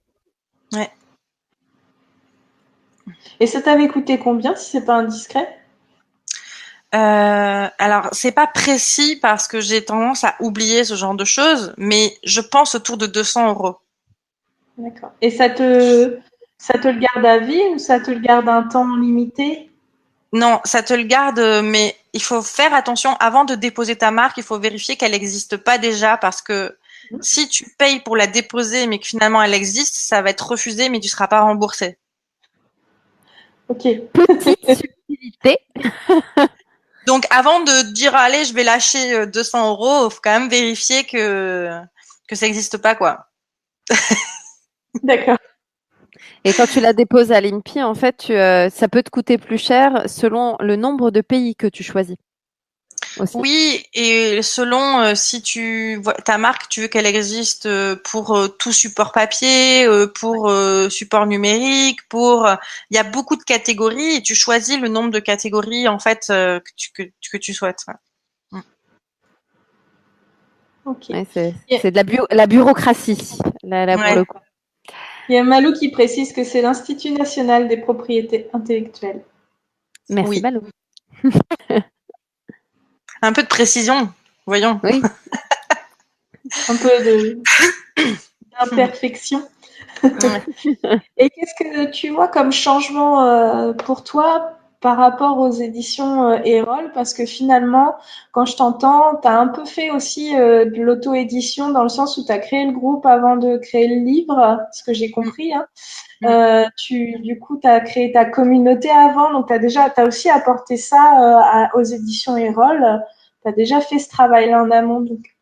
Ouais. Et ça t'avait coûté combien si c'est pas indiscret? Alors, c'est pas précis parce que j'ai tendance à oublier ce genre de choses, mais je pense autour de 200 euros. D'accord. Et ça te le garde à vie ou ça te le garde un temps limité? Non, ça te le garde, mais il faut faire attention avant de déposer ta marque, il faut vérifier qu'elle n'existe pas déjà parce que si tu payes pour la déposer mais que finalement elle existe, ça va être refusé mais tu seras pas remboursé. Ok. Petite subtilité. Donc avant de dire allez, je vais lâcher 200 euros, faut quand même vérifier que ça n'existe pas quoi. D'accord. Et quand tu la déposes à l'INPI, en fait, ça peut te coûter plus cher selon le nombre de pays que tu choisis aussi. Oui, et selon si ta marque, tu veux qu'elle existe pour tout support papier, pour support numérique, il y a beaucoup de catégories et tu choisis le nombre de catégories en fait que tu souhaites. Ouais. Mm. Ok. Ouais, Il c'est de la bureaucratie, là pour Ouais. le coup. y a Malou qui précise que c'est l'Institut national des propriétés intellectuelles. Merci, Oui. Balou. Un peu de précision, voyons. Oui. Un peu d'imperfection. Ouais. Et qu'est-ce que tu vois comme changement pour toi par rapport aux éditions Erol, parce que finalement, quand je t'entends, tu as un peu fait aussi de l'auto-édition dans le sens où tu as créé le groupe avant de créer le livre, ce que j'ai compris. Hein. Du coup, tu as créé ta communauté avant, donc t'as aussi apporté ça aux éditions Erol. Tu as déjà fait ce travail-là en amont. Donc,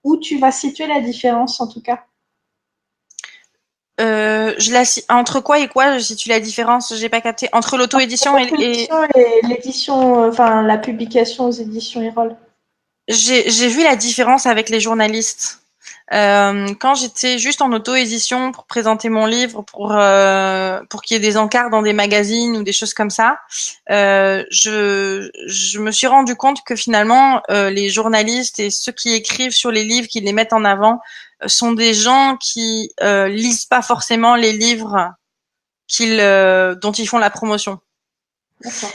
où tu vas situer la différence en tout cas? Entre quoi et quoi, je situe la différence, j'ai pas capté. Entre l'auto-édition L'auto-édition et l'édition, enfin la publication aux éditions Erol. J'ai vu la différence avec les journalistes. Quand j'étais juste en auto-édition pour présenter mon livre, pour qu'il y ait des encarts dans des magazines ou des choses comme ça, je me suis rendu compte que finalement les journalistes et ceux qui écrivent sur les livres, qui les mettent en avant, sont des gens qui lisent pas forcément les livres dont ils font la promotion. D'accord.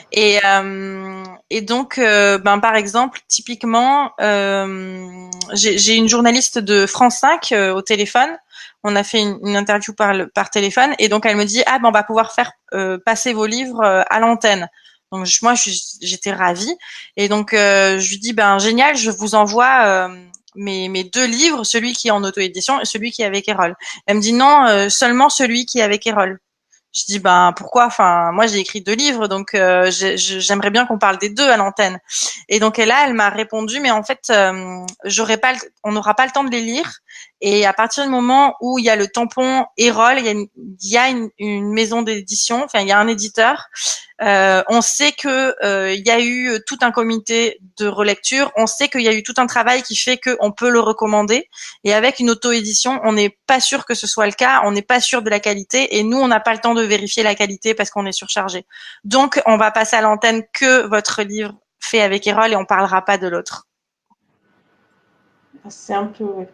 Et donc, par exemple, typiquement, j'ai une journaliste de France 5 au téléphone. On a fait une interview par téléphone, et donc elle me dit on va pouvoir faire passer vos livres à l'antenne. Donc moi, j'étais ravie, et donc je lui dis génial, je vous envoie mes deux livres, celui qui est en auto-édition et celui qui est avec Erol. Elle me dit non, seulement celui qui est avec Erol. Je dis pourquoi, enfin moi j'ai écrit 2 livres, donc j'aimerais bien qu'on parle des 2 à l'antenne. Et donc là elle m'a répondu mais en fait on n'aura pas le temps de les lire, et à partir du moment où il y a le tampon Erol, il y a une maison d'édition, enfin il y a un éditeur. On sait que il y a eu tout un comité de relecture, on sait qu'il y a eu tout un travail qui fait qu'on peut le recommander, et avec une auto-édition, on n'est pas sûr que ce soit le cas, on n'est pas sûr de la qualité, et nous, on n'a pas le temps de vérifier la qualité parce qu'on est surchargé. Donc, on va passer à l'antenne que votre livre fait avec Erol, et on parlera pas de l'autre. C'est un peu... Ouais.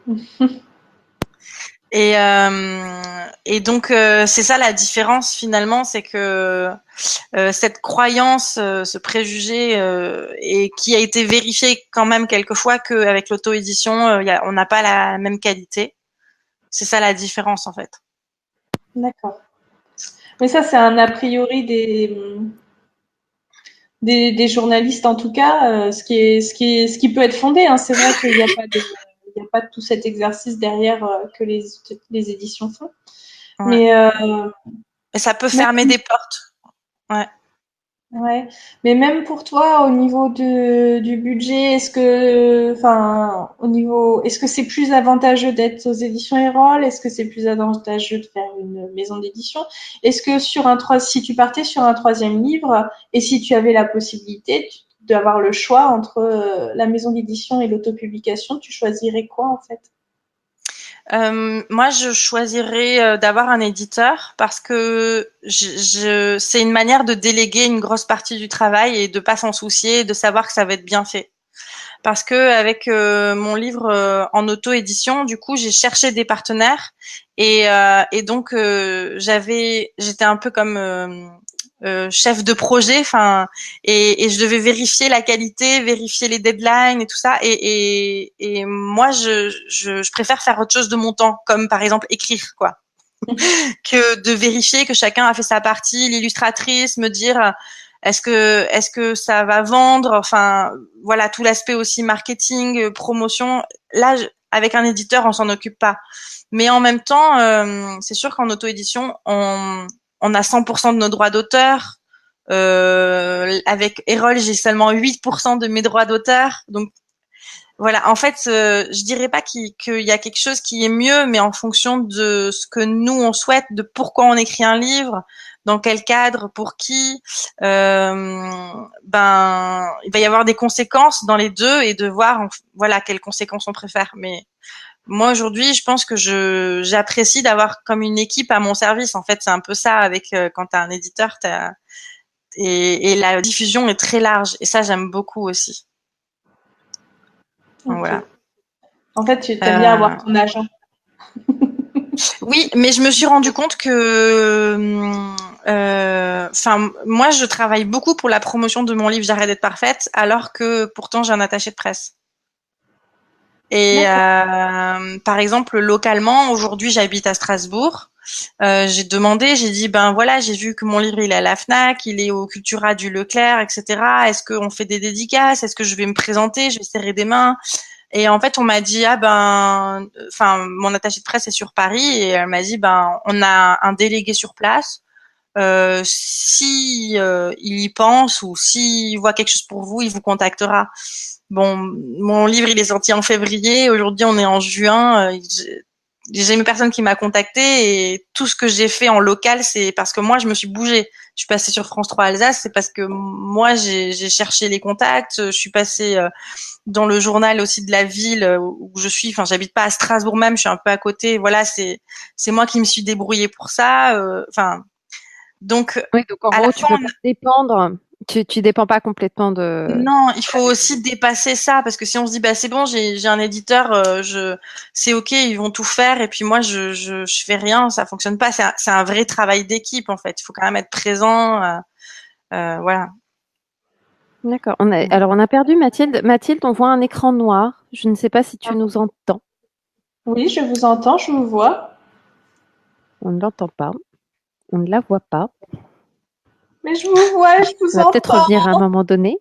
Et donc c'est ça la différence finalement, c'est que cette croyance, ce préjugé, et qui a été vérifié quand même quelquefois qu'avec l'auto-édition, on n'a pas la même qualité. C'est ça la différence en fait. D'accord. Mais ça, c'est un a priori des journalistes en tout cas, ce qui peut être fondé. Hein. C'est vrai qu'il n'y a pas tout cet exercice derrière que les éditions font. Ouais. Mais ça peut fermer des portes. Ouais. Ouais, mais même pour toi, au niveau du budget, est-ce que c'est plus avantageux d'être aux éditions Erol? Est-ce que c'est plus avantageux de faire une maison d'édition? Est-ce que si tu partais sur un troisième livre, et si tu avais la possibilité d'avoir le choix entre la maison d'édition et l'autopublication, tu choisirais quoi en fait? Moi, je choisirais d'avoir un éditeur parce que c'est une manière de déléguer une grosse partie du travail et de pas s'en soucier, de savoir que ça va être bien fait. Parce que avec mon livre en auto-édition, du coup, j'ai cherché des partenaires, et donc j'étais un peu comme chef de projet, enfin, et je devais vérifier la qualité, vérifier les deadlines et tout ça, et moi je préfère faire autre chose de mon temps, comme par exemple écrire quoi, que de vérifier que chacun a fait sa partie, l'illustratrice me dire est-ce que ça va vendre, enfin voilà, tout l'aspect aussi marketing, promotion. Là avec un éditeur on s'en occupe pas, mais en même temps c'est sûr qu'en auto-édition on a 100% de nos droits d'auteur. Avec Erol, j'ai seulement 8% de mes droits d'auteur. Donc voilà, en fait, je dirais pas qu'il y a quelque chose qui est mieux, mais en fonction de ce que nous on souhaite, de pourquoi on écrit un livre, dans quel cadre, pour qui, il va y avoir des conséquences dans les deux, et de voir voilà quelles conséquences on préfère. Mais moi aujourd'hui, je pense que j'apprécie d'avoir comme une équipe à mon service. En fait, c'est un peu ça avec quand t'as un éditeur, et la diffusion est très large, et ça j'aime beaucoup aussi. Donc, Ok. voilà. En fait, tu aimes bien avoir ton agent. Oui, mais je me suis rendu compte que, moi, je travaille beaucoup pour la promotion de mon livre J'arrête d'être parfaite, alors que pourtant j'ai un attaché de presse. Et par exemple, localement, aujourd'hui, j'habite à Strasbourg. j'ai demandé, j'ai dit ben voilà, j'ai vu que mon livre il est à la Fnac, il est au Cultura du Leclerc, etc. Est-ce qu'on fait des dédicaces? Est-ce que je vais me présenter? Je vais serrer des mains? Et en fait, on m'a dit enfin mon attaché de presse est sur Paris et elle m'a dit ben on a un délégué sur place. Si il y pense ou s'il voit quelque chose pour vous, il vous contactera. Bon, mon livre il est sorti en février. Aujourd'hui, on est en juin. J'ai une personne qui m'a contacté et tout ce que j'ai fait en local, c'est parce que moi, je me suis bougée. Je suis passée sur France 3 Alsace, c'est parce que moi, j'ai cherché les contacts. Je suis passée dans le journal aussi de la ville où je suis. Enfin, j'habite pas à Strasbourg même, je suis un peu à côté. Voilà, c'est moi qui me suis débrouillée pour ça. Enfin, donc Oui, donc en à la gros, tu fin, peux pas dépendre. Tu dépends pas complètement de. non, il faut aussi dépasser ça parce que si on se dit bah c'est bon, j'ai un éditeur, c'est ok, ils vont tout faire et puis moi je fais rien, ça fonctionne pas. C'est un vrai travail d'équipe en fait. Il faut quand même être présent, voilà. D'accord. Alors, on a perdu Mathilde. Mathilde, on voit un écran noir. Je ne sais pas si tu nous entends. Oui, je vous entends, je vous vois. On ne l'entend pas. On ne la voit pas. Mais je vous vois, je On vous va peut-être entends. revenir à un moment donné.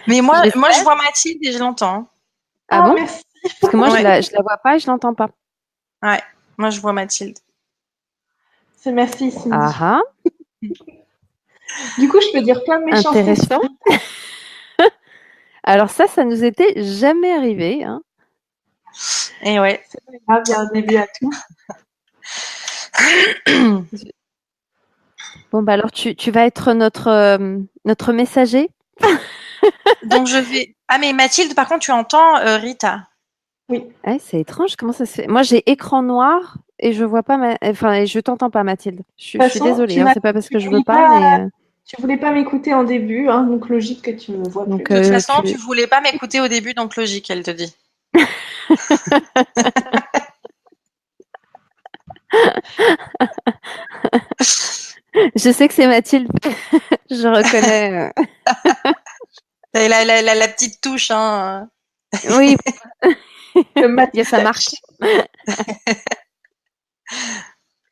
Mais moi J'espère. je vois Mathilde et je l'entends. Ah bon? Merci. Parce que moi, Ouais. je la vois pas et je l'entends pas. Ouais, moi je vois Mathilde. C'est merci, Cindy. Ah ah, Du coup, je peux dire plein de méchancetés sur intéressant. Alors ça nous était jamais arrivé, hein. Et ouais. C'est pas grave, il y a un début à tout. Bon, bah alors tu vas être notre messager. Donc je vais. Ah mais Mathilde, par contre tu entends Rita. Oui. Ouais, c'est étrange, comment ça se fait? Moi, j'ai écran noir et je vois pas enfin, et je t'entends pas, Mathilde. De toute Je suis façon, désolée, hein, c'est pas parce que je veux pas, mais tu voulais pas m'écouter en début, hein, donc logique que tu me vois plus. donc De toute façon, tu tu. voulais pas m'écouter au début, donc logique, elle te dit. Je sais que c'est Mathilde. Je reconnais. La petite touche, hein. Oui, Le il y a sa marque.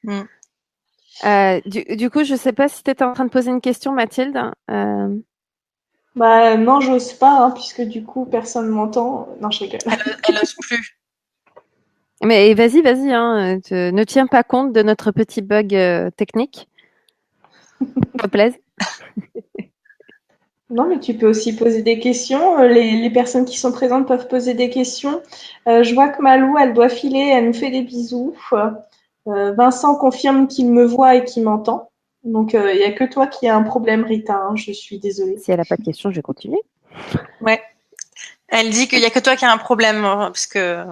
Mm. Du coup, je sais pas si tu étais en train de poser une question, Mathilde. Bah non, j'ose pas, hein, puisque du coup, personne m'entend. Non, je rigole. Elle ose plus. Mais vas-y, hein, ne tiens pas compte de notre petit bug technique. S'il te plaise. Non, mais tu peux aussi poser des questions. Les personnes qui sont présentes peuvent poser des questions. Je vois que Malou, elle doit filer, elle nous fait des bisous. Vincent confirme qu'il me voit et qu'il m'entend. Donc, il n'y a que toi qui as un problème, Rita, hein, je suis désolée. Si elle n'a pas de questions, je vais continuer. Ouais. Elle dit qu'il y a que toi qui as un problème, parce que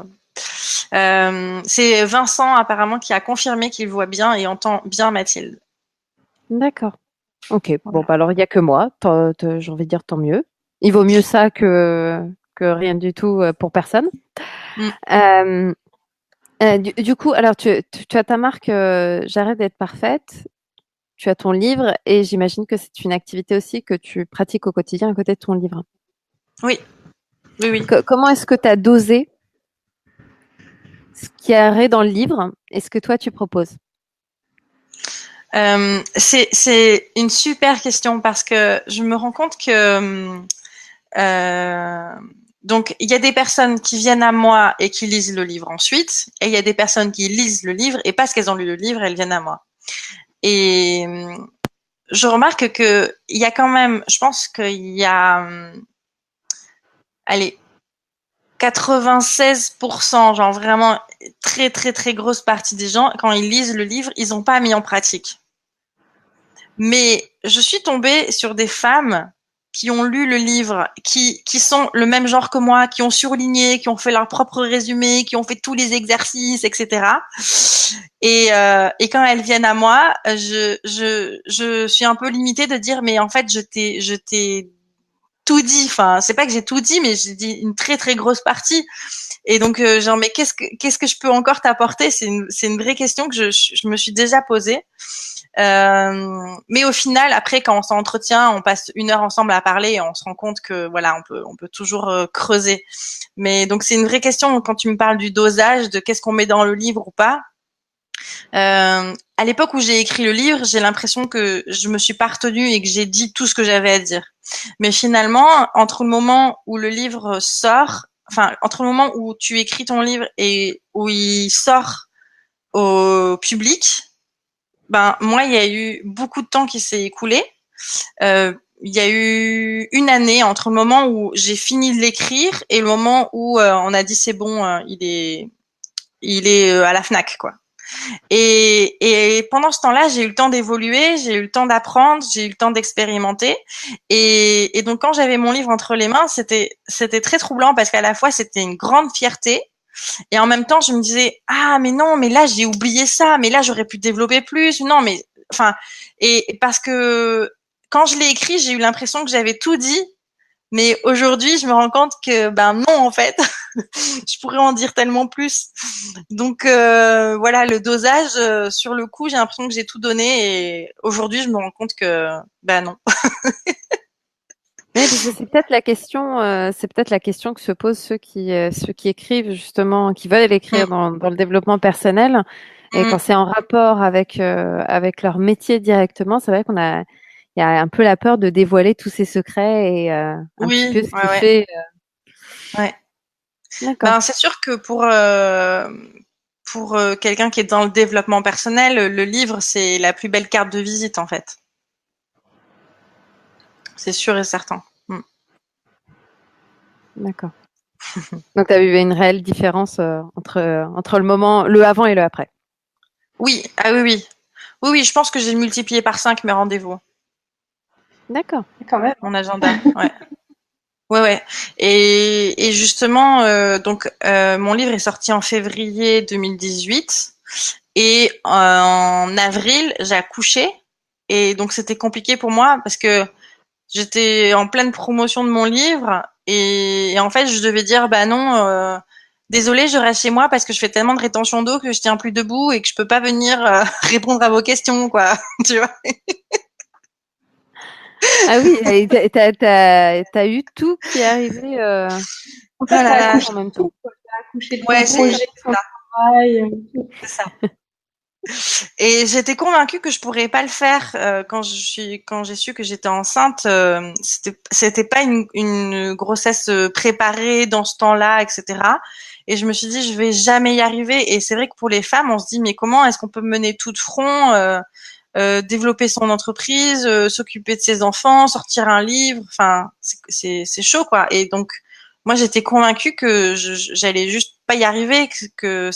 c'est Vincent apparemment qui a confirmé qu'il voit bien et entend bien Mathilde. D'accord. Ok. Voilà. Bon, bah alors il n'y a que moi. J'ai envie de dire tant mieux. Il vaut mieux ça que rien du tout pour personne. Mm. Du coup, alors tu as ta marque J'arrête d'être parfaite. Tu as ton livre et j'imagine que c'est une activité aussi que tu pratiques au quotidien à côté de ton livre. Oui. Oui. Comment est-ce que tu as dosé ce qu'il y aurait dans le livre et ce que toi tu proposes? C'est une super question parce que je me rends compte que donc il y a des personnes qui viennent à moi et qui lisent le livre ensuite, et il y a des personnes qui lisent le livre et parce qu'elles ont lu le livre, elles viennent à moi. Et je remarque que il y a quand même, je pense qu'il y a, allez, 96%, genre vraiment très très très grosse partie des gens, quand ils lisent le livre, ils n'ont pas mis en pratique. Mais je suis tombée sur des femmes qui ont lu le livre, qui sont le même genre que moi, qui ont surligné, qui ont fait leur propre résumé, qui ont fait tous les exercices, etc. Et quand elles viennent à moi, je suis un peu limitée de dire, mais en fait, je t'ai tout dit. Enfin, c'est pas que j'ai tout dit, mais j'ai dit une très très grosse partie. Et donc, genre, mais qu'est-ce que je peux encore t'apporter? C'est une vraie question que je me suis déjà posée. Mais au final, après, quand on s'entretient, on passe 1 heure ensemble à parler et on se rend compte que voilà, on peut toujours creuser. Mais donc c'est une vraie question quand tu me parles du dosage, de qu'est-ce qu'on met dans le livre ou pas. À l'époque où j'ai écrit le livre, j'ai l'impression que je me suis pas retenue et que j'ai dit tout ce que j'avais à dire. Mais finalement, entre le moment où le livre sort, enfin, entre le moment où tu écris ton livre et où il sort au public, ben, moi, il y a eu beaucoup de temps qui s'est écoulé. Il y a eu une année entre le moment où j'ai fini de l'écrire et le moment où on a dit c'est bon, il est à la Fnac, quoi. Et pendant ce temps-là, j'ai eu le temps d'évoluer, j'ai eu le temps d'apprendre, j'ai eu le temps d'expérimenter. Et donc, quand j'avais mon livre entre les mains, c'était très troublant parce qu'à la fois, c'était une grande fierté. Et en même temps, je me disais, ah, mais non, mais là, j'ai oublié ça, mais là, j'aurais pu développer plus. Non, mais, enfin, et parce que quand je l'ai écrit, j'ai eu l'impression que j'avais tout dit. Mais aujourd'hui, je me rends compte que, ben non, en fait, je pourrais en dire tellement plus. Donc voilà, le dosage sur le coup, j'ai l'impression que j'ai tout donné et aujourd'hui, je me rends compte que bah non. Oui, parce que c'est peut-être la question que se posent ceux qui écrivent justement, qui veulent écrire Mm, dans le développement personnel. Et mm. quand c'est en rapport avec leur métier directement, c'est vrai il y a un peu la peur de dévoiler tous ces secrets et un petit Oui, peu ce ouais, qui ouais, fait. ouais. D'accord. Ben c'est sûr que pour quelqu'un qui est dans le développement personnel, le livre c'est la plus belle carte de visite en fait. C'est sûr et certain. Mm. D'accord. Donc, tu as vu une réelle différence entre le avant et le après. Oui, ah oui, oui. Oui, oui, je pense que j'ai multiplié par 5 mes rendez-vous, D'accord. Quand même. mon agenda. Ouais. Ouais, ouais. Et justement, donc mon livre est sorti en février 2018 et en avril j'ai accouché et donc c'était compliqué pour moi parce que j'étais en pleine promotion de mon livre et en fait je devais dire bah non, désolée, je reste chez moi parce que je fais tellement de rétention d'eau que je tiens plus debout et que je peux pas venir répondre à vos questions quoi, tu vois. Ah oui, et t'as eu tout qui est arrivé En fait, Ah là t'as là, accouché en même de temps. tout, quoi. T'as accouché de ton ouais, projet, de ton travail. c'est ça. Et j'étais convaincue que je pourrais pas le faire quand j'ai su que j'étais enceinte. C'était pas une grossesse préparée dans ce temps-là, etc. Et je me suis dit je vais jamais y arriver. Et c'est vrai que pour les femmes, on se dit mais comment est-ce qu'on peut mener tout de front, développer son entreprise, s'occuper de ses enfants, sortir un livre. Enfin, c'est chaud quoi. Et donc moi j'étais convaincue que j'allais juste pas y arriver, que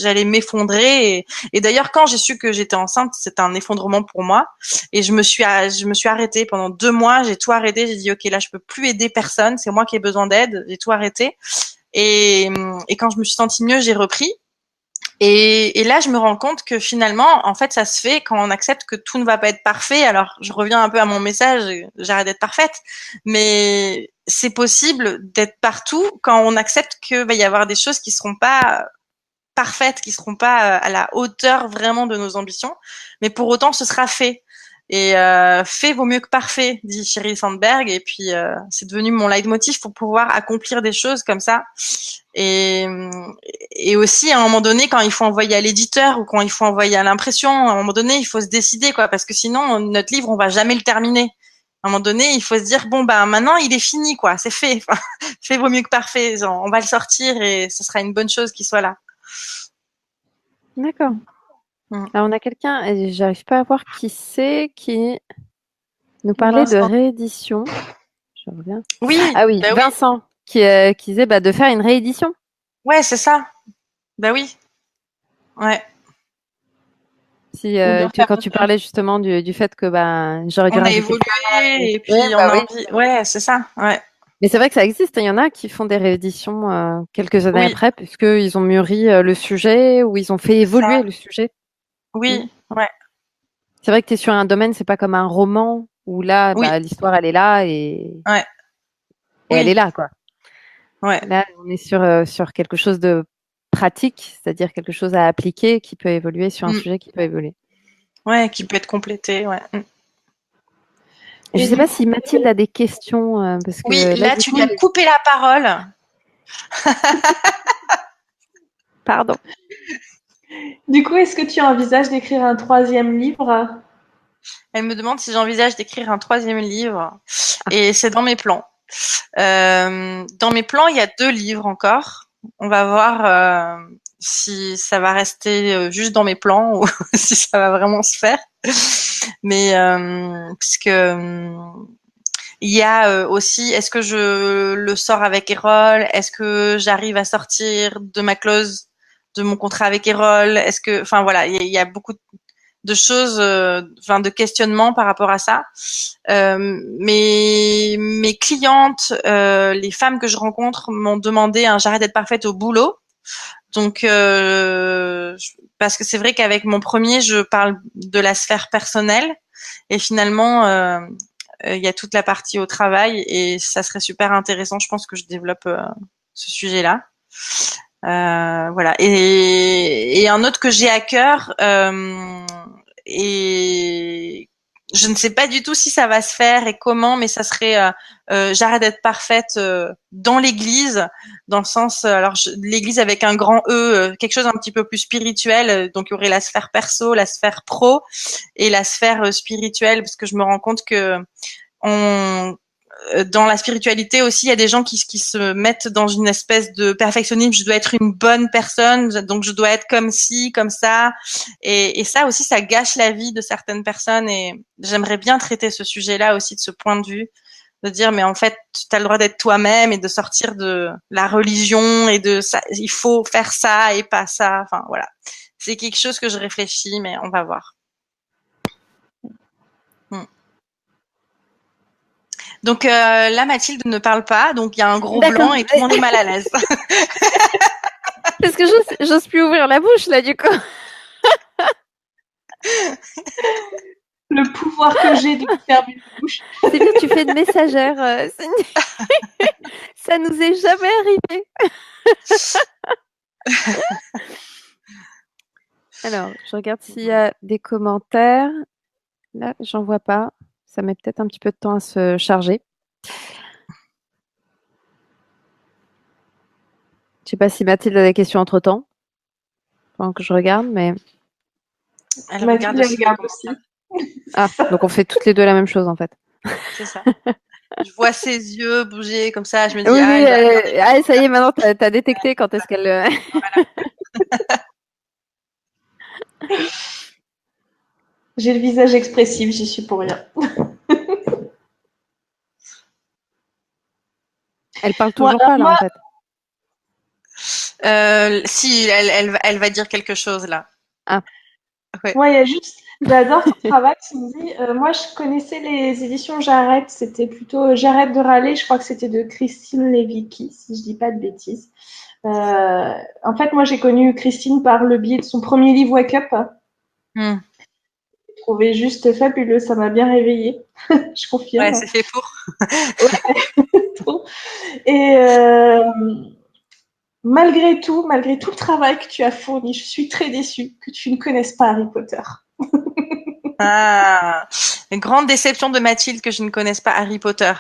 j'allais m'effondrer. Et d'ailleurs, quand j'ai su que j'étais enceinte, c'était un effondrement pour moi. Et je me suis arrêtée pendant 2 mois. J'ai tout arrêté. J'ai dit, OK, là, je peux plus aider personne. C'est moi qui ai besoin d'aide. J'ai tout arrêté. Et quand je me suis sentie mieux, j'ai repris. Et là, je me rends compte que finalement, en fait, ça se fait quand on accepte que tout ne va pas être parfait. Alors, je reviens un peu à mon message, j'arrête d'être parfaite, mais c'est possible d'être partout quand on accepte qu'il va y avoir des choses qui seront pas parfaites, qui seront pas à la hauteur vraiment de nos ambitions, mais pour autant ce sera fait. Et fait vaut mieux que parfait, dit Sheryl Sandberg. Et puis c'est devenu mon leitmotiv pour pouvoir accomplir des choses comme ça. Et, et aussi à un moment donné, quand il faut envoyer à l'éditeur ou quand il faut envoyer à l'impression, à un moment donné, il faut se décider quoi, parce que sinon notre livre on va jamais le terminer. À un moment donné, il faut se dire bon bah maintenant il est fini quoi, c'est fait. Enfin, fait vaut mieux que parfait. Genre, on va le sortir et ce sera une bonne chose qu'il soit là. D'accord. Mm. Alors on a quelqu'un, et j'arrive pas à voir qui c'est, qui nous parlait de Vincent. réédition. Je reviens. Oui, Ah oui, bah oui, Vincent, qui disait bah, de faire une réédition. ouais, c'est ça. Bah oui, ouais. Si Ou de refaire quand autre tu chose. parlais justement du fait que bah, j'aurais dû On a rajouter évolué ça. et Ouais, puis on bah a oui. envie. Ouais, c'est ça. Ouais. Mais c'est vrai que ça existe. Il y en a qui font des rééditions quelques années Oui, après, puisqu'ils ont mûri le sujet ou ils ont fait c'est ça. évoluer le sujet. Mm. Oui, ouais. C'est vrai que tu es sur un domaine, c'est pas comme un roman où là, Oui, bah, l'histoire, elle est là ouais. et elle Oui, est là, quoi. ouais. Là, on est sur quelque chose de pratique, c'est-à-dire quelque chose à appliquer qui peut évoluer sur un Mm. sujet qui peut évoluer. Ouais, qui peut être complété. Ouais. Mm. Je ne Et sais du pas coup, si Mathilde a des questions, parce Oui, que là, là du tu coup, lui as coupé la parole. pardon. Du coup, est-ce que tu envisages d'écrire un 3e livre? Elle me demande si j'envisage d'écrire un 3e livre, et c'est dans mes plans. Dans mes plans, il y a 2 livres encore. On va voir si ça va rester juste dans mes plans ou si ça va vraiment se faire. Mais puisque il y a aussi, est-ce que je le sors avec Erol? Est-ce que j'arrive à sortir de ma clause de mon contrat avec Erol? Est-ce que, enfin voilà, il y a beaucoup de choses, enfin de questionnements par rapport à ça. Mes clientes, les femmes que je rencontre m'ont demandé un j'arrête d'être parfaite au boulot. Donc parce que c'est vrai qu'avec mon premier, je parle de la sphère personnelle et finalement il y a toute la partie au travail et ça serait super intéressant. Je pense que je développe ce sujet-là. Voilà. Et un autre que j'ai à cœur et je ne sais pas du tout si ça va se faire et comment, mais ça serait j'arrête d'être parfaite dans l'église, dans le sens alors l'église avec un grand E, quelque chose un petit peu plus spirituel. Donc il y aurait la sphère perso, la sphère pro et la sphère spirituelle, parce que je me rends compte que on dans la spiritualité aussi, il y a des gens qui se mettent dans une espèce de perfectionnisme. Je dois être une bonne personne, donc je dois être comme ci, comme ça. Et ça aussi, ça gâche la vie de certaines personnes. Et j'aimerais bien traiter ce sujet-là aussi de ce point de vue, de dire, mais en fait, tu as le droit d'être toi-même et de sortir de la religion et de ça. Il faut faire ça et pas ça. Enfin, voilà. C'est quelque chose que je réfléchis, mais on va voir. Donc là, Mathilde ne parle pas, donc il y a un gros blanc et tout le monde est mal à l'aise. Parce que j'ose plus ouvrir la bouche là, du coup. Le pouvoir que j'ai de fermer la bouche. C'est bien, tu fais de messagère. Ça nous est jamais arrivé. Alors, je regarde s'il y a des commentaires. Là, j'en vois pas. Ça met peut-être un petit peu de temps à se charger. Je sais pas si Mathilde a des questions entre-temps. Pendant que je regarde, mais... Elle regarde aussi. Ah, donc on fait toutes les deux la même chose, en fait. C'est ça. Je vois ses yeux bouger comme ça, je me dis... Oui, oui, ça y est, maintenant, t'as détecté quand est-ce qu'elle... Voilà. J'ai le visage expressif, j'y suis pour rien. Elle parle toujours pas, là, en fait. Si, elle va dire quelque chose, là. Ah. Ouais. Moi, il y a juste... J'adore ton travail, Cindy. Moi, je connaissais les éditions J'arrête. C'était plutôt J'arrête de râler. Je crois que c'était de Christine Levicki, si je dis pas de bêtises. En fait, moi, j'ai connu Christine par le biais de son premier livre Wake Up. Je trouvais juste fabuleux. Ça m'a bien réveillée. Je confirme. Ouais, c'est fait pour. Et malgré tout le travail que tu as fourni, je suis très déçue que tu ne connaisses pas Harry Potter. Ah, une grande déception de Mathilde que je ne connaisse pas Harry Potter.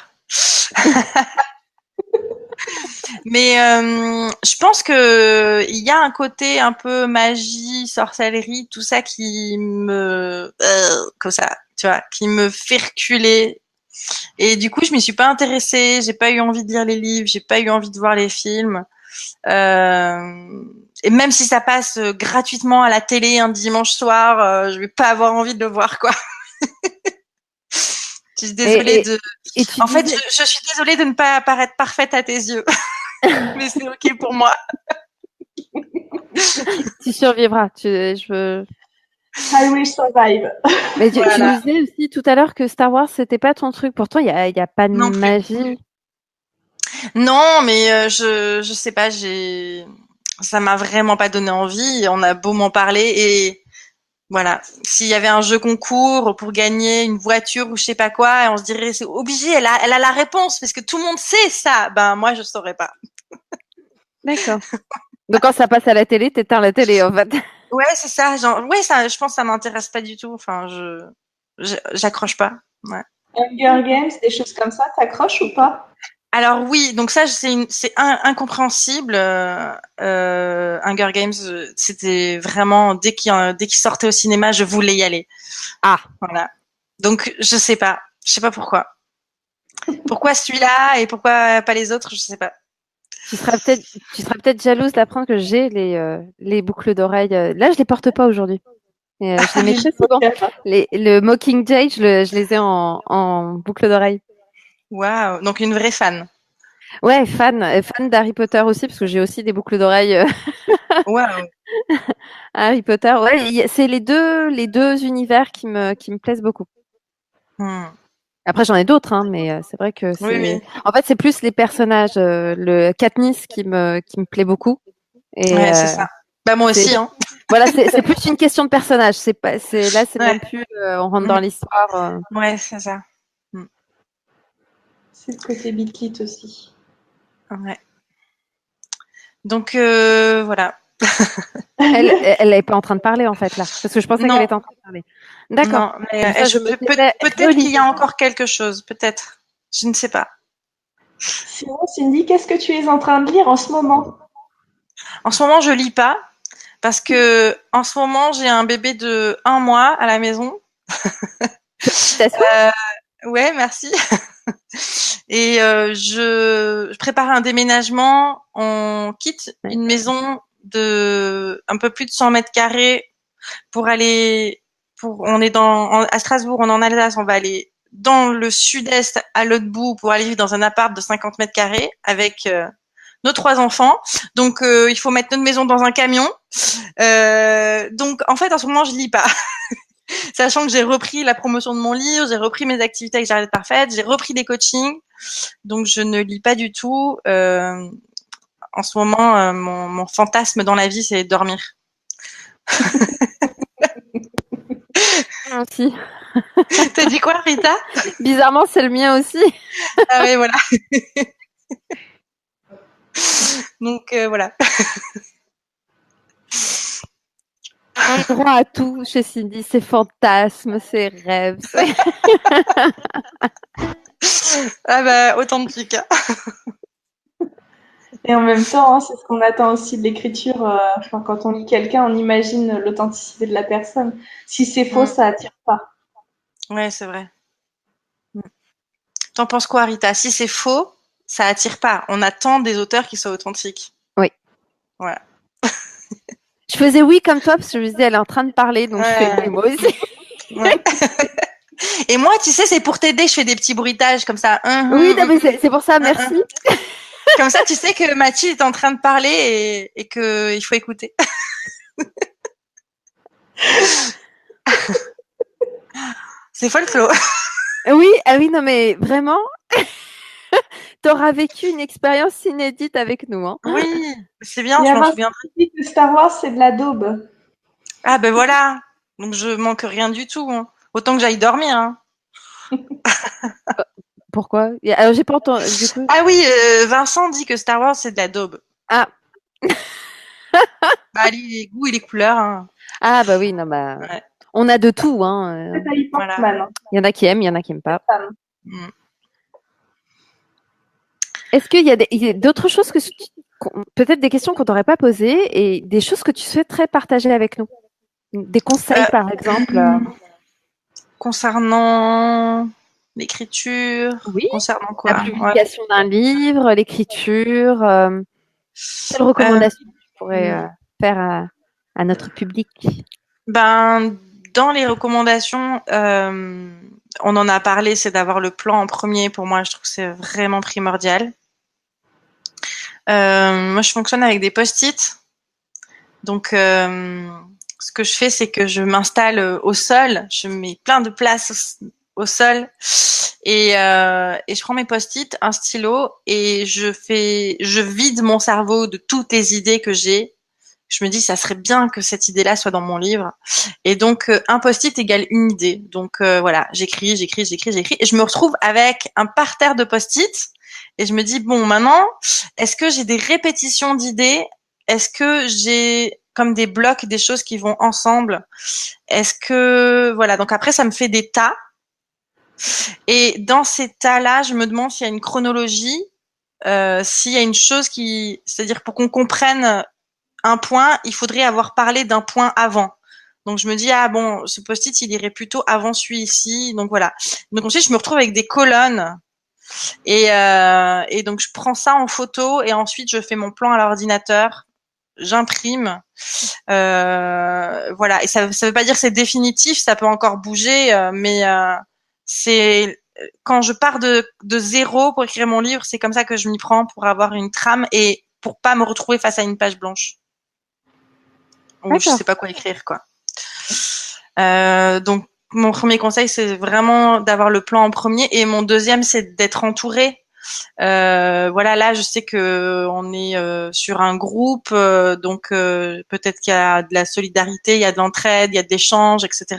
Mais je pense que il y a un côté un peu magie, sorcellerie, tout ça qui me comme ça, tu vois, qui me fait reculer. Et du coup, je m'y suis pas intéressée, j'ai pas eu envie de lire les livres, j'ai pas eu envie de voir les films. Et même si ça passe gratuitement à la télé un dimanche soir, je vais pas avoir envie de le voir, quoi. Je suis désolée en fait, je suis désolée de ne pas apparaître parfaite à tes yeux. Mais c'est ok pour moi. Tu survivras. I will survive. Mais tu nous disais aussi tout à l'heure que Star Wars, c'était pas ton truc. Pourtant, il y a pas de magie. Non, mais je sais pas, ça m'a vraiment pas donné envie. On a beau m'en parler et voilà. S'il y avait un jeu concours pour gagner une voiture ou je sais pas quoi, on se dirait c'est obligé, elle a la réponse parce que tout le monde sait ça. Ben moi je saurais pas. D'accord. Donc quand ça passe à la télé, t'éteins la télé en fait. Ouais, c'est ça. Ça, je pense que ça m'intéresse pas du tout. Enfin, j'accroche pas. Ouais. Hunger Games, des choses comme ça, t'accroches ou pas? Alors oui, donc ça c'est incompréhensible. Hunger Games, c'était vraiment dès qu'il sortait au cinéma, je voulais y aller. Ah, voilà. Donc je sais pas pourquoi. Pourquoi celui-là et pourquoi pas les autres, je sais pas. tu seras peut-être jalouse d'apprendre que j'ai les boucles d'oreilles. Là, je les porte pas aujourd'hui. Je les mettrai souvent. Le Mockingjay, je les ai en boucle d'oreille. Waouh, donc une vraie fan. Ouais, fan d'Harry Potter aussi, parce que j'ai aussi des boucles d'oreilles Waouh. Harry Potter. Ouais, c'est les deux univers qui me plaisent beaucoup. Après, j'en ai d'autres, hein, mais c'est vrai que c'est. Oui. En fait, c'est plus les personnages. Le Katniss qui me plaît beaucoup. Et ouais, c'est ça. Bah moi aussi, hein. Voilà, c'est plus une question de personnage. C'est même plus. On rentre dans l'histoire. Ouais, c'est ça. C'est le côté Bitlit aussi. Ouais. Donc voilà. Elle n'est pas en train de parler en fait là, parce que je pensais qu'elle était en train de parler. D'accord. Peut-être qu'il y a encore quelque chose, peut-être. Je ne sais pas. Sinon, Cindy, qu'est-ce que tu es en train de lire en ce moment? En ce moment, je lis pas parce que en ce moment, j'ai un bébé de 1 mois à la maison. Félicitations. Ouais, merci. Et je prépare un déménagement. On quitte une maison de un peu plus de 100 mètres carrés pour aller. On est à Strasbourg, on est en Alsace. On va aller dans le sud-est à l'autre bout pour aller vivre dans un appart de 50 mètres carrés avec nos 3 enfants. Donc il faut mettre notre maison dans un camion. Donc en fait en ce moment je lis pas. Sachant que j'ai repris la promotion de mon livre, j'ai repris mes activités avec Jardin Parfaite, j'ai repris des coachings, donc je ne lis pas du tout. En ce moment, mon fantasme dans la vie, c'est dormir. Aussi. T'as dit quoi, Rita? Bizarrement, c'est le mien aussi. Ah oui, voilà. Donc voilà. On a droit à tout chez Cindy, ses fantasmes, ses rêves. Ah bah, authentique. Et en même temps, hein, c'est ce qu'on attend aussi de l'écriture. Enfin, quand on lit quelqu'un, on imagine l'authenticité de la personne. Si c'est faux, ça attire pas. Ouais, c'est vrai. T'en penses quoi, Rita? Si c'est faux, ça attire pas. On attend des auteurs qui soient authentiques. Oui. Voilà. Je faisais oui comme toi parce que je me disais elle est en train de parler, donc je fais oui moi aussi. Ouais. Et moi, tu sais, c'est pour t'aider, je fais des petits bruitages comme ça. Oui, non, mais c'est pour ça, merci. Comme ça, tu sais que Mathilde est en train de parler et que il faut écouter. C'est folklore. Oui, ah oui, non, mais vraiment, t'auras vécu une expérience inédite avec nous. Hein. Oui, c'est bien, je m'en souviens. Dit que Star Wars, c'est de la daube. Ah ben voilà, donc je manque rien du tout. Hein. Autant que j'aille dormir. Hein. Pourquoi? Alors, j'ai pas entendu. Du coup... Ah oui, Vincent dit que Star Wars, c'est de la daube. Ah. Bah, les goûts et les couleurs. Hein. Ah bah oui, non, bah... Ouais. On a de tout. Hein. Voilà. Il y en a qui aiment, il y en a qui n'aiment pas. Est-ce qu'il y a d'autres choses que peut-être des questions qu'on t'aurait pas posées et des choses que tu souhaiterais partager avec nous? Des conseils, par exemple? Concernant l'écriture, oui. Concernant quoi? La publication d'un livre, l'écriture. Quelles recommandations tu pourrais faire à notre public? Ben, dans les recommandations, on en a parlé, c'est d'avoir le plan en premier. Pour moi, je trouve que c'est vraiment primordial. Moi, je fonctionne avec des post-it. Donc, ce que je fais, c'est que je m'installe au sol. Je mets plein de place au sol et je prends mes post-it, un stylo et je vide mon cerveau de toutes les idées que j'ai. Je me dis, ça serait bien que cette idée-là soit dans mon livre. Et donc, un post-it égale une idée. Donc, voilà, j'écris. Et je me retrouve avec un parterre de post-it. Et je me dis, bon, maintenant, est-ce que j'ai des répétitions d'idées? Est-ce que j'ai comme des blocs, des choses qui vont ensemble? Est-ce que... Voilà, donc après, ça me fait des tas. Et dans ces tas-là, je me demande s'il y a une chronologie, s'il y a une chose qui... C'est-à-dire pour qu'on comprenne... un point, il faudrait avoir parlé d'un point avant. Donc je me dis ah bon, ce post-it il irait plutôt avant celui-ci. Donc voilà. Donc ensuite je me retrouve avec des colonnes et donc je prends ça en photo et ensuite je fais mon plan à l'ordinateur, j'imprime. Voilà. Et ça veut pas dire que c'est définitif, ça peut encore bouger, mais c'est quand je pars de zéro pour écrire mon livre, c'est comme ça que je m'y prends pour avoir une trame et pour pas me retrouver face à une page blanche où je sais pas quoi écrire, quoi. Donc mon premier conseil, c'est vraiment d'avoir le plan en premier, et mon deuxième, c'est d'être entouré. Voilà, là, je sais que on est sur un groupe, donc peut-être qu'il y a de la solidarité, il y a de l'entraide, il y a de l'échange, etc.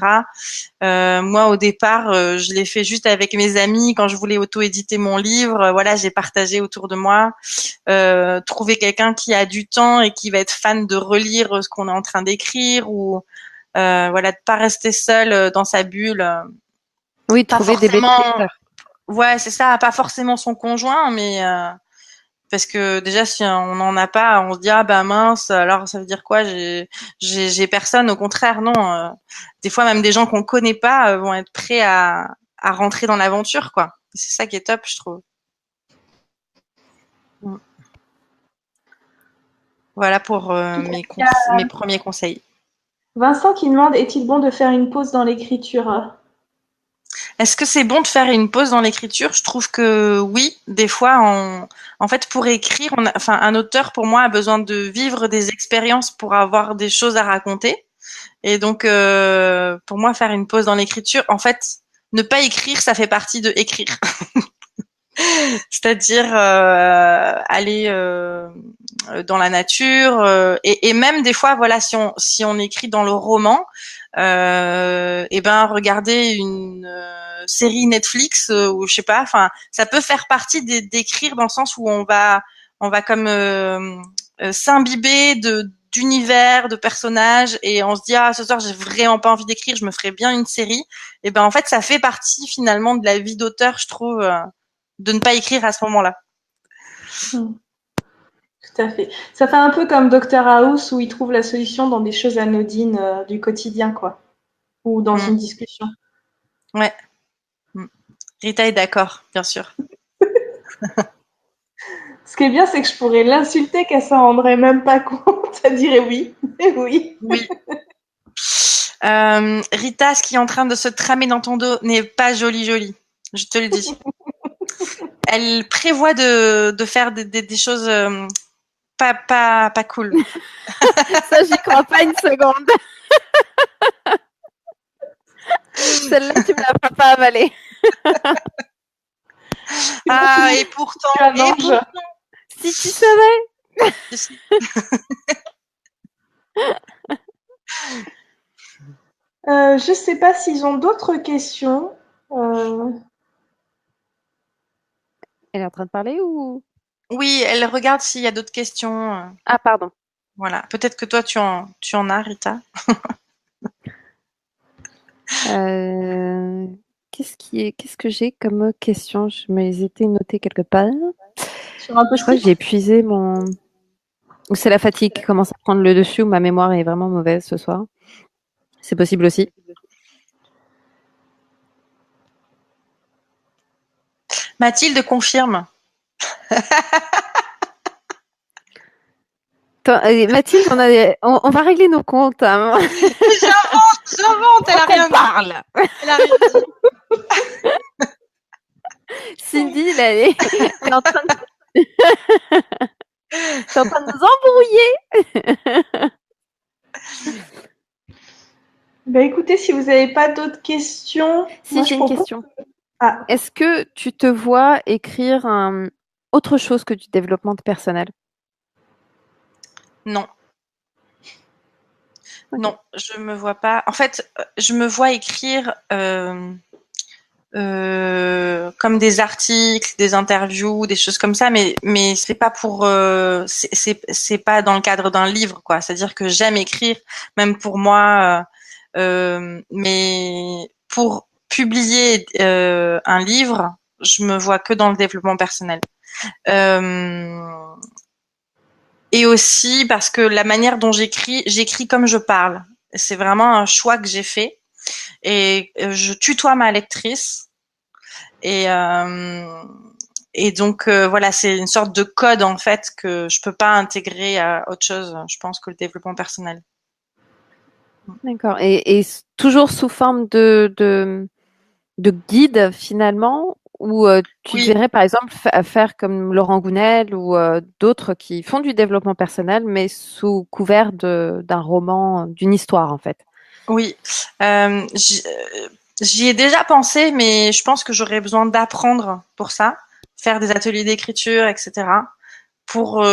Moi, au départ, je l'ai fait juste avec mes amis quand je voulais auto-éditer mon livre. Voilà, j'ai partagé autour de moi. Trouver quelqu'un qui a du temps et qui va être fan de relire ce qu'on est en train d'écrire, ou voilà, de pas rester seul dans sa bulle. Oui, Pas trouver des forcément. bêta-lecteurs. Ouais, c'est ça, pas forcément son conjoint, mais parce que déjà si on n'en a pas, on se dit ah bah mince, alors ça veut dire quoi, j'ai personne. Au contraire, non. Des fois même des gens qu'on connaît pas vont être prêts à rentrer dans l'aventure, quoi. C'est ça qui est top, je trouve. Voilà pour mes premiers conseils. Vincent qui demande, est-il bon de faire une pause dans l'écriture? Est-ce que c'est bon de faire une pause dans l'écriture? Je trouve que oui. Des fois, en fait, pour écrire, enfin, un auteur, pour moi, a besoin de vivre des expériences pour avoir des choses à raconter. Et donc, pour moi, faire une pause dans l'écriture, en fait, ne pas écrire, ça fait partie de écrire. C'est-à-dire aller dans la nature, et même des fois, voilà, si on écrit dans le roman, et ben regarder une série Netflix, ou je sais pas, enfin ça peut faire partie d'écrire, dans le sens où on va comme s'imbiber d'univers, de personnages, et on se dit ah ce soir j'ai vraiment pas envie d'écrire, je me ferais bien une série. Et ben en fait ça fait partie finalement de la vie d'auteur, je trouve, de ne pas écrire à ce moment-là. Tout à fait. Ça fait un peu comme Dr House, où il trouve la solution dans des choses anodines du quotidien, quoi, ou dans une discussion. Ouais. Rita est d'accord, bien sûr. Ce qui est bien, c'est que je pourrais l'insulter qu'elle s'en rendrait même pas compte. Elle dirait oui. Oui. Oui. Rita, ce qui est en train de se tramer dans ton dos n'est pas joli. Je te le dis. Elle prévoit de faire des choses pas cool. Ça, j'y crois pas une seconde. Celle-là, tu me la feras pas avaler. Ah, et pourtant, si tu savais. Je sais pas s'ils ont d'autres questions. Elle est en train de parler ou? Oui, elle regarde s'il y a d'autres questions. Ah, pardon. Voilà. Peut-être que toi, tu en as, Rita. Qu'est-ce que j'ai comme question? Je me les étais notées quelque part. Sur un Je crois que j'ai épuisé mon. Ou c'est la fatigue qui commence à prendre le dessus, ou ma mémoire est vraiment mauvaise ce soir. C'est possible aussi. Mathilde confirme. Mathilde, on va régler nos comptes. Hein. J'invente, elle a rien parle. Elle a rien dit. Cindy, elle est en train de... T'es en train de nous embrouiller. Bah écoutez, si vous n'avez pas d'autres questions... Si, j'ai une question. Ah. Est-ce que tu te vois écrire autre chose que du développement personnel? Non. Okay. Non, je me vois pas. En fait, je me vois écrire comme des articles, des interviews, des choses comme ça, mais c'est pas pour c'est pas dans le cadre d'un livre, quoi. C'est-à-dire que j'aime écrire, même pour moi, mais pour publier un livre, je me vois que dans le développement personnel. Et aussi parce que la manière dont j'écris comme je parle. C'est vraiment un choix que j'ai fait. Et je tutoie ma lectrice. Et, euh, et donc, voilà, c'est une sorte de code, en fait, que je peux pas intégrer à autre chose, je pense, que le développement personnel. D'accord. Et toujours sous forme de guide finalement, ou tu te Oui, verrais par exemple faire comme Laurent Gounel ou d'autres qui font du développement personnel, mais sous couvert d'un roman, d'une histoire en fait. oui. J'y ai déjà pensé, mais je pense que j'aurais besoin d'apprendre pour ça, faire des ateliers d'écriture, etc., pour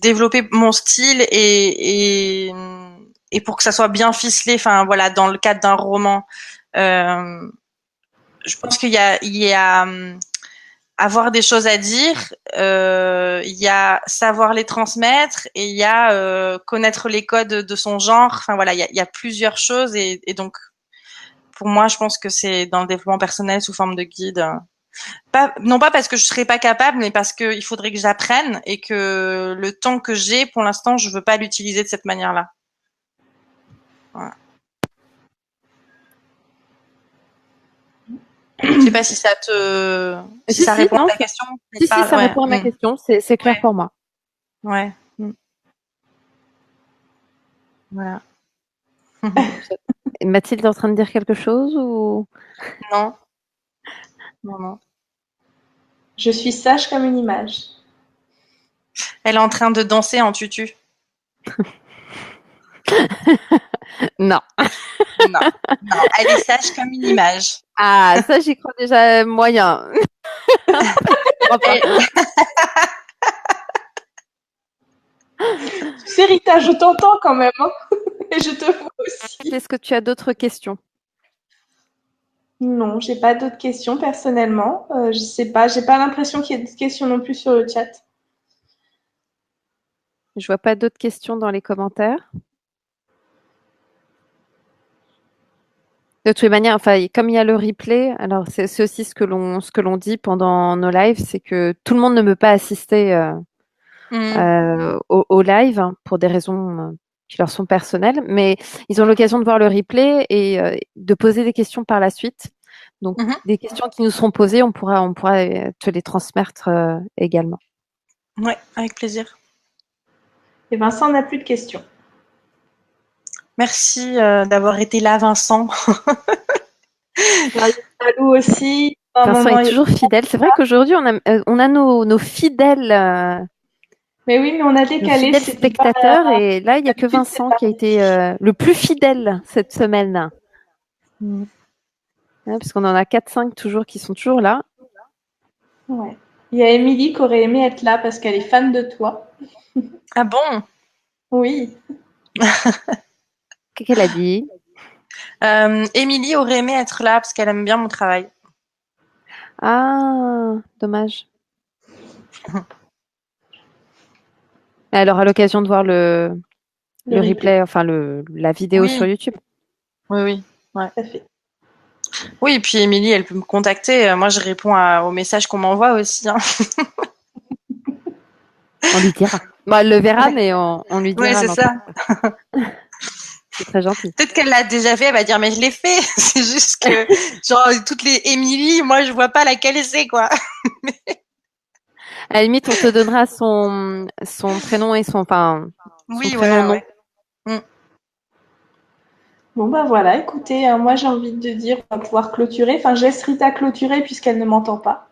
développer mon style et pour que ça soit bien ficelé. Enfin, voilà, dans le cadre d'un roman. Euh, je pense qu'il y a avoir des choses à dire, il y a savoir les transmettre et il y a connaître les codes de son genre. Enfin voilà, il y a plusieurs choses et donc pour moi, je pense que c'est dans le développement personnel sous forme de guide. Pas, non pas parce que je serais pas capable, mais parce qu'il faudrait que j'apprenne et que le temps que j'ai, pour l'instant, je veux pas l'utiliser de cette manière-là. Voilà. Je sais pas si si ça répond à Non, ta question. si, ça Ouais. répond à ma question, c'est clair Ouais. pour moi. Ouais. Voilà. Et Mathilde est en train de dire quelque chose ou Non. Non, non. Je suis sage comme une image. Elle est en train de danser en tutu. non? Non, non, elle est sage comme une image. Ah, ça j'y crois déjà moyen. Je crois pas. Et- Tu sais, Rita, je t'entends quand même, hein. Et je te vois aussi. Est-ce que tu as d'autres questions? Non, j'ai pas d'autres questions personnellement. Je sais pas, j'ai pas l'impression qu'il y ait de questions non plus sur le chat. Je vois pas d'autres questions dans les commentaires. De toutes les manières, enfin, comme il y a le replay, alors c'est aussi ce que l'on dit pendant nos lives, c'est que tout le monde ne peut pas assister Mm, au live hein, pour des raisons qui leur sont personnelles, mais ils ont l'occasion de voir le replay et de poser des questions par la suite. Donc, mhm. des questions qui nous seront posées, on pourra te les transmettre également. Ouais, avec plaisir. Et Vincent n'a plus de questions. Merci d'avoir été là, Vincent. Malou aussi. À un Vincent moment, est toujours fidèle. C'est vrai qu'aujourd'hui, on a nos fidèles. Mais oui, mais on a Nos décalé. fidèles C'était pas spectateurs, et là, il n'y a que l'habitude, c'est Vincent pas. qui a été le plus fidèle cette semaine. Mm. Hein, parce qu'on en a 4-5 toujours qui sont toujours là. Ouais. Il y a Émilie qui aurait aimé être là parce qu'elle est fan de toi. Ah bon? Oui. Qu'est-ce qu'elle a dit? Émilie aurait aimé être là parce qu'elle aime bien mon travail. Ah, dommage. Elle aura l'occasion de voir Le le replay. replay, enfin la vidéo sur Oui, YouTube. oui, oui. Ouais. Tout à fait. Oui, et puis Émilie, elle peut me contacter. Moi, je réponds aux messages qu'on m'envoie aussi. Hein. On lui dira. Bon, elle le verra, Ouais. mais on lui Ouais, dira. c'est ça. C'est très gentil. Peut-être qu'elle l'a déjà fait, elle va dire mais je l'ai fait. C'est juste que genre toutes les Émilie, moi je vois pas laquelle c'est quoi. À la limite, on te donnera son prénom et son Oui, prénom voilà, nom. ouais. Mm. Bon, bah voilà, écoutez, moi j'ai envie de dire, on va pouvoir clôturer. Enfin, je laisse Rita clôturer puisqu'elle ne m'entend pas.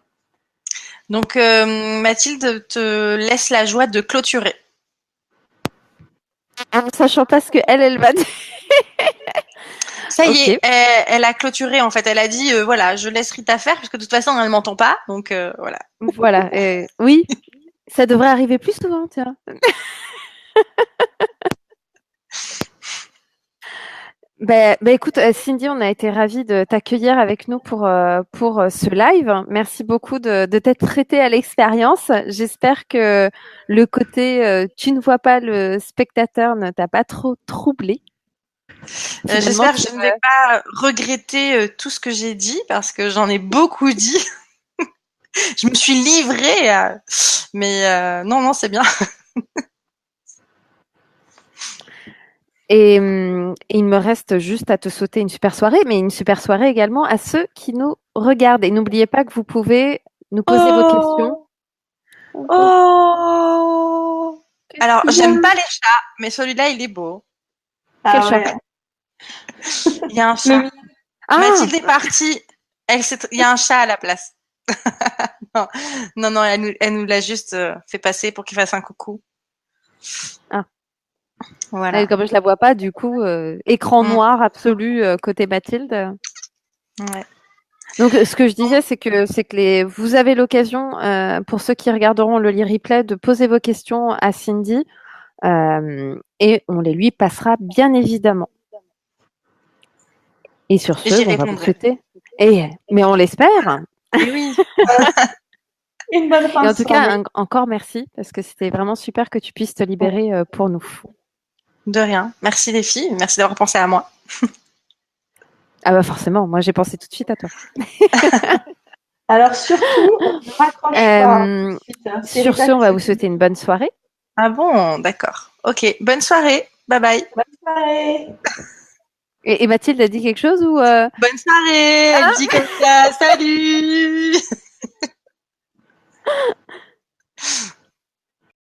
Donc Mathilde te laisse la joie de clôturer. En sachant pas ce que elle va dire. Ça y Ok, est, elle a clôturé en fait. Elle a dit voilà, je laisse Rita faire parce que de toute façon elle m'entend pas. Donc voilà. voilà. Oui, ça devrait arriver plus souvent, tiens. Ben, écoute, Cindy, on a été ravis de t'accueillir avec nous pour ce live. Merci beaucoup de t'être prêtée à l'expérience. J'espère que le côté tu ne vois pas le spectateur ne t'a pas trop troublé. Finalement, J'espère que je ne vais pas regretter tout ce que j'ai dit parce que j'en ai beaucoup dit. Je me suis livrée, mais non, non, c'est bien. Et il me reste juste à te souhaiter une super soirée, mais une super soirée également à ceux qui nous regardent. Et n'oubliez pas que vous pouvez nous poser vos questions. Oh. Alors, qu'il y a j'aime pas les chats, mais celui-là, il est beau. Quel Ah chat? ouais. Il y a un chat. Le- Ah, Mathilde est partie. Il y a un chat à la place. Non, elle nous l'a juste fait passer pour qu'il fasse un coucou. Ah. Voilà. et comme je la vois pas, du coup, écran Mm. noir absolu côté Mathilde. Ouais. Donc, ce que je disais, c'est que vous avez l'occasion, pour ceux qui regarderont le replay, de poser vos questions à Cindy, et on les lui passera bien évidemment. Et sur Et ce, j'y on va vous répondrai. souhaiter. Mais on l'espère. Et oui. Une bonne fin Et en de tout cas, soirée. encore merci parce que c'était vraiment super que tu puisses te libérer pour nous. De rien. Merci les filles. Merci d'avoir pensé à moi. Ah bah forcément, moi j'ai pensé tout de suite à toi. Alors surtout, ne raccroche pas tout de suite, hein. C'est Sur ce, on va vous souhaiter une bonne soirée. Ah bon, d'accord. Ok. Bonne soirée. Bye bye. Bonne soirée. Et Mathilde a dit quelque chose ou Bonne soirée. Elle dit comme ça. Salut.